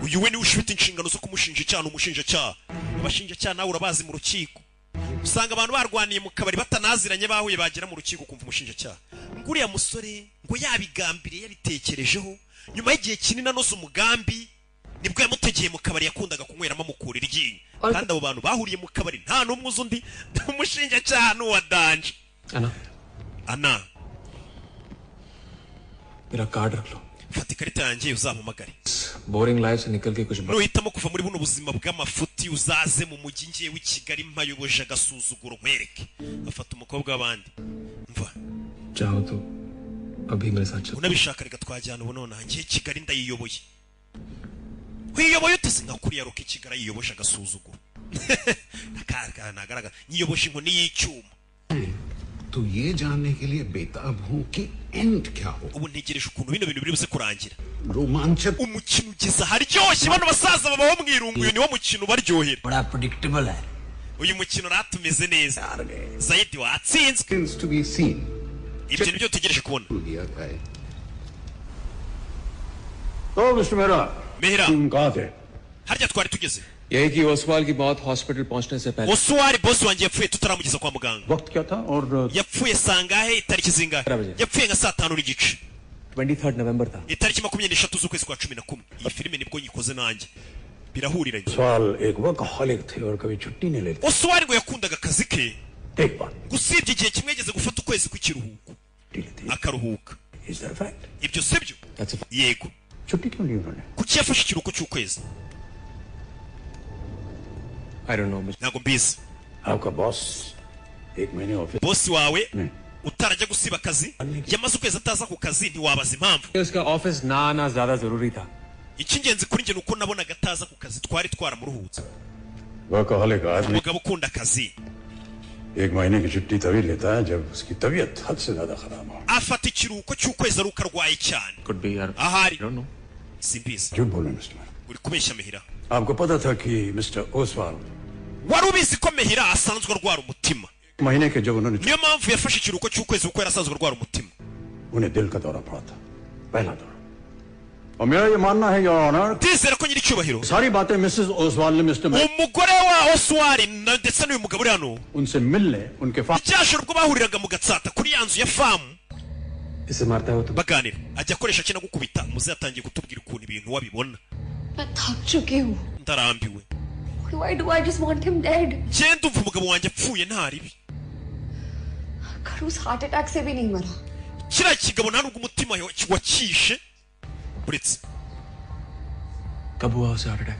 Uyu we niwe ufite inshingano zo kumushinja icyaha n'umushinjacyaha. Abashinjacyaha nawe urabazi mu rukiko. Usanga abantu barwaniye mu kabari batanaziranye bahuye bagera mu rukiko kumva umushinjacyaha. Nguriya musore ngo yabigambiriye yabitekerejeho nyuma y'igihe kinini anoza umugambi nibwo yamutegeye mu kabari yakundaga kunyweramo amukura iryinyo. Kandi abo bantu bahuriye mu kabari nta n'umwe uzi undi. Umushinjacyaha n'uwa danje. Ana. मेरा कार्ड रख लो. Fata ikarita yanjye uzampamagare. Boring life से निकल के कुछ Nuhitamo kuva muri buno buzima bw'amafuti uzaze mu mujyi ngiye w'i Kigali mpayoboje agasuzuguro nkwereke. Afata umukobwa w'abandi. Mva. चाहो तो अभी मेरे साथ चलो. Unabishaka reka twajyana ubu none ngiye Kigali ndayiyoboye. Wiyoboye utese nka kuriya roke Kigali yiyoboje agasuzuguro. Nagaragara nyiyoboje inkoni y'icyuma. तो ये जानने के लिए बेताब हूँ कि एंड क्या हो Ubu ntegereje ukuntu bino bintu biri buze kurangira. रोमांचक Umukino ugeze aharyoshye bano basaza babaho mwirunguye niwo mukino baryohera. बड़ा प्रेडिक्टेबल है Uyu mukino ratumeze neza. Zaidi watsinzwe. things to be seen Ibyo nibyo utegereje kubona. दिया है तो मिस्टर मेहरा Mehra, तुम कहाँ थे? harya twari tugeze. यही कि ओसवाल की मौत हॉस्पिटल पहुंचने से पहले. Oswari bosi wanjye yapfuye tutaramugeza kwa muganga. वक्त क्या था और Yapfuye sangahe itariki zingahe? Yapfuye nka saa 5 n'igice. 23 नवंबर था. Itariki 23 z'ukwezi kwa 11. Iyi filime nibwo nyikoze nanjye. Birahuriranye. सवाल एक वर्कहॉलिक थे और कभी छुट्टी नहीं लेते. Oswari ngo yakundaga akazi ke. एक बात Gusibye igihe kimwe yageze gufata ukwezi kw'ikiruhuko. Akaruhuka. Is that a fact? Ibyo sibyo? That's a Yego. छुट्टी क्यों ली उन्होंने? Kuki yafashe ikiruhuko cy'ukwezi? I don't know. ntabwo mbizi. आपका बॉस एक महीने office bosi wawe utarajya gusiba akazi yamaze ukwezi ataza ku kazi ntiwabaza impamvu. उसका ऑफिस ना आना ज्यादा जरूरी था. icy'ingenzi kuri njye nuko nabonaga ataza ku kazi twari twaramuruhutse. Workaholic आदमी umugabo ukunda akazi एक महीने की छुट्टी तभी लेता है जब उसकी तबीयत हद से ज्यादा खराब हो. afata ikiruhuko cy'ukwezi ari uko arwaye cyane. Could be यार. ahari I don't know. simbizi. झूठ बोले मिस्टर. uri kubeshya Mehira. आपको पता था कि मिस्टर Oswal wari ubizi ko Mehira asanzwe arwara umutima. महीने के जब उन्होंने niyo mpamvu yafashe ikiruhuko cy'ukwezi kuko yari asanzwe arwara umutima. उन्हें दिल का दौरा पड़ा था, पहला दौरा. और मेरा ये मानना है your honour, ndizera ko nyiricyubahiro सारी बातें मिसेस ओसवाल ने Mr umugore wa Oswald ndetse n'uyu mugabo uri hano उनसे मिलने उनके icyashoro ubwo bahuriraga mu gatsata kuri ya nzu ya famu इसे मारता है वो तो. baganira ajya akoresha kina gukubita muze yatangiye kutubwira ukuntu ibintu wabibona. मैं थक चुकी हूँ. ndarambiwe. Why do I just want him dead? genda umva umugabo wanjye apfuye nta ribi. खरूस हार्ट अटैक से भी नहीं मरा. kiriya kigabo nta nubwo umutima wakishe uretse कब हुआ उसे heart attack?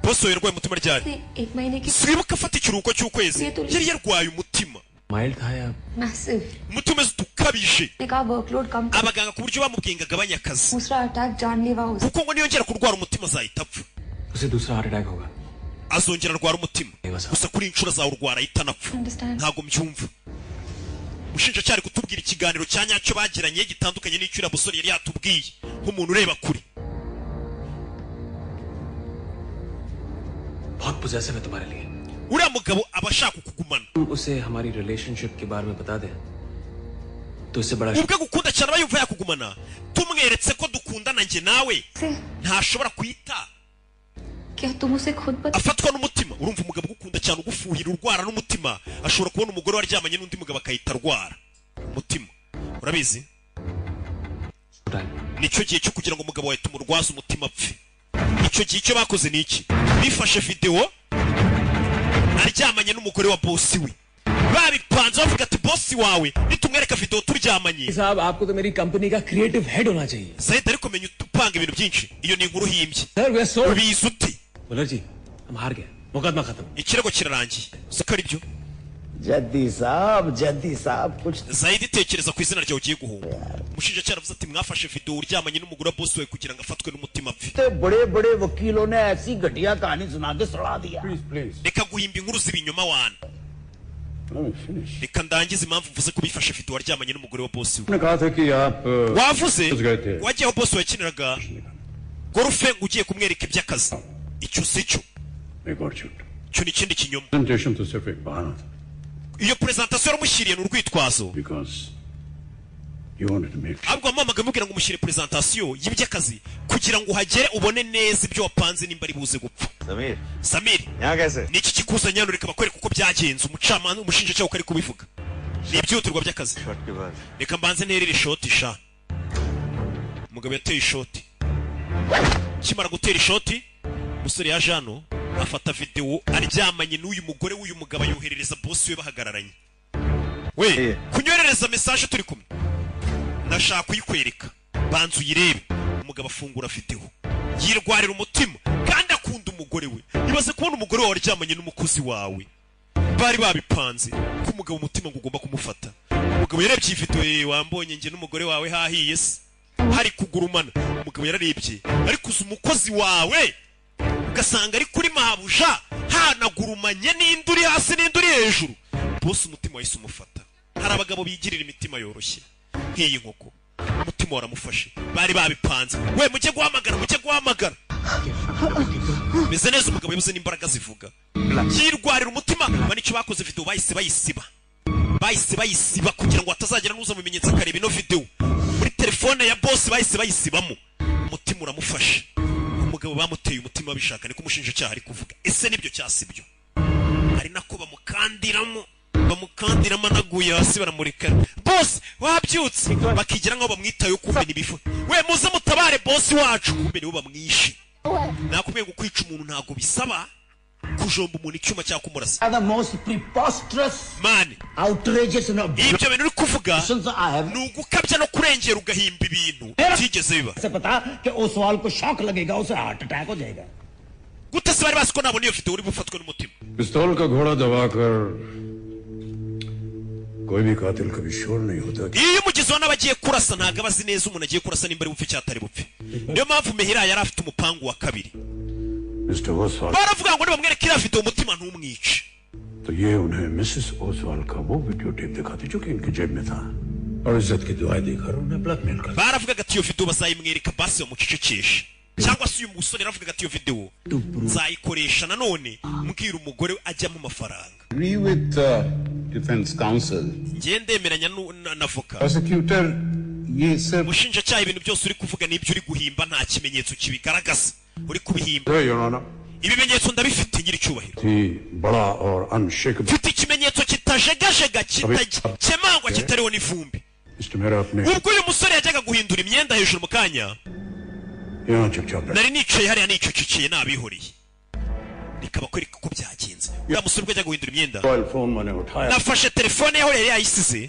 bosi we yarwaye umutima ryari? एक महीने की swibuka afata ikiruhuko cy'ukwezi yari yarwaye umutima mild था या मैसिव. umutima umeze utukabije ने कहा वर्कलोड कम कर. abaganga ku buryo bamubwiye ngo agabanye akazi दूसरा अटैक जानलेवा हो सकता kuko ngo niyongera kurwara umutima azahita apfa. उसे दूसरा हार्ट अटैक होगा. azongera arwara umutima gusa kuri inshuro azawurwara ahita anapfa. Understand? ntabwo mbyumva. umushinjacyaha kutubwira ikiganiro cya nyacyo bagiranye gitandukanye n'icyo uriya musore yari yatubwiye nk'umuntu ureba kure. बहुत possessive है तुम्हारे लिए. uriya mugabo aba ashaka kukugumana. तुम उसे हमारी रिलेशनशिप के बारे में बता दे तो इससे बड़ा ubwo agukunda cyane aba yumva yakugumana tumweretse ko dukundana njye nawe से. ntashobora kwita क्या तुम उसे खुद बता. afatwa n'umutima. urumva umugabo ugukunda cyane ugufuhira urwara n'umutima ashobora kubona umugore waryamanye n'undi mugabo akahita arwara umutima. urabizi nicyo gihe cyo kugira ngo umugabo wawe tumurwaze umutima apfe. icyo gihe icyo bakoze ni iki? bifashe videwo aryamanye n'umugore wa bosi we babipanze bavuga ati bosi wawe nitumwereka videwo turyamanye. साहब आपको तो मेरी कंपनी का creative head होना चाहिए. Zaid ariko menya upanga ibintu byinshi iyo ni inkuru himbye. Sir वे सो ubizi uti Muller ji हम हार गए. मुकदमा खत्म. ikirego kirarangiye siko ari byo. जद्दी साहब कुछ Zaid itekereza ku izina ryawe ugiye guhunga. umushinjacyaha aravuze ati mwafashe videwo uryamanye n'umugore wa bosi we kugira ngo afatwe n'umutima apfe. बड़े बड़े वकीलों ने ऐसी घटिया कहानी सुना के सड़ा दिया. Please reka guhimba inkuru z'ibinyoma wana. reka ndangize impamvu mvuze ko bifashe videwo waryamanye n'umugore wa bosi we. उन्होंने कहा था कि आप wavuze उस गए थे. wagiye aho bosi we yakiniraga gorufe ngo ugiye kumwereka iby'akazi. icyo si cyo. एक और झूठ. icyo ni ikindi kinyoma. Presentation तो सिर्फ एक बहाना था. iyo presentation yamushyiriye ni urwitwazo. Because you wanted to make ahubwo wamamaga mubwira ngo umushyire presentation y'iby'akazi kugira ngo uhagere ubone neza ibyo wapanze nimba ari buze gupfa. Samir ni iki kikuzanye hano? reka bakwereka uko byagenze. umucamanza umushinjacyaha uko ari kubivuga ni ibyihutirwa by'akazi. reka mbanze nterere ishoti sha. umugabo yateye ishoti. kimara gutera ishoti umusore yaje hano afata videwo aryamanye n'uyu mugore w'uyu mugabo yoherereza bosi we bahagararanye. we kunyoherereza message turi kumwe ndashaka kuyikwereka banzu uyirebe. umugabo afungura videwo yirwarira umutima kandi akunda umugore we. ibaze kubona umugore wawe aryamanye n'umukozi wawe bari babipanze ko umugabo umutima ngo ugomba kumufata. umugabo yarebye iyi videwo wambonye njye n'umugore wawe hahiye se hari kugurumana. umugabo yararebye ariko uzi umukozi wawe ugasanga ari kuri mabuja hanagurumanye n'indi uri hasi n'indi uri hejuru. bose umutima wahise umufata. hari abagabo bigirira imitima yoroshye nk'iyi nkoko umutima waramufashe bari babipanze. we mujye guhamagara meze neza. umugabo yabuze n'imbaraga zivuga yirwarira umutima. nicyo bakoze videwo bahise bayisiba kugira ngo hatazagira n'uza mu bimenyetso akareba ino videwo muri telefone ya bosi. bahise bayisibamo umutima uramufashe. umugabo bamuteye umutima babishaka niko umushinjacyaha ari kuvuga. ese nibyo cyasibyo? ari nako bamukandiramo anaguye hasi baramureka. bosi wabyutse bakigira nkaho bamwitayeho kumbe nibifu. we muze mutabare bosi wacu kumbe nibo bamwishe. nakubwiye ngo kwica umuntu ntabwo bisaba kujomba umuntu icyuma cyangwa kumurasa. The most preposterous, man, outrageous and ibyo bintu uri kuvuga ni ugukabya no kurengera ugahimba ibintu byigeze biba. से पता कि ओसवाल को शॉक लगेगा, उसे heart attack हो जाएगा. gute se bari bazi ko nabona iyo video uri bufatwe n'umutima पिस्तौल का घोड़ा दबाकर कोई भी कातिल कभी श्योर नहीं होता iyo umugizi wa nabagiye kurasa ntago abazi neza umuntu agiye kurasa nimba ari bupfe cyangwa atari bupfe niyo mpamvu Mehira yari afite umupangu wa kabiri mister Oswal baravuga ngo nibamwereke iriya video umutima ntumwice तो ये उन्हें मिसेस ओसवाल का वो video tape दिखाते जो कि इनकी जेब में था और इज्जत की दुआएं देकर उन्हें ब्लैकमेल कर baravugaga ati iyo video bazayimwereka basi bamucecekeshe cyangwa se uyu musore yaravugaga ati iyo video nzayikoresha nanone mbwira umugore ajyamo amafaranga Agree with defense counsel. ngiye ndemeranya n'avoka Prosecutor, ये सिर्फ umushinjacyaha ibintu byose uri kuvuga n'ibyo uri guhimba nta kimenyetso kibigaragaza uri kubihimba your honour ibimenyetso ndabifite ngira icyubahiro थी बड़ा और unshakeable mfite ikimenyetso kitajegajega kitakemangwa kitariho n'ivumbi mister मेरा अपने ubwo uyu musore yajyaga guhindura imyenda hejuru mu kanya यहाँ चुपचाप रहे nari nicaye hariya nicecekeye nabihoreye rikaba kwereka uko byagenze uriya musore ubwo yajyaga guhindura imyenda mobile phone मैंने उठाया nafashe telefone yaho yari yayisize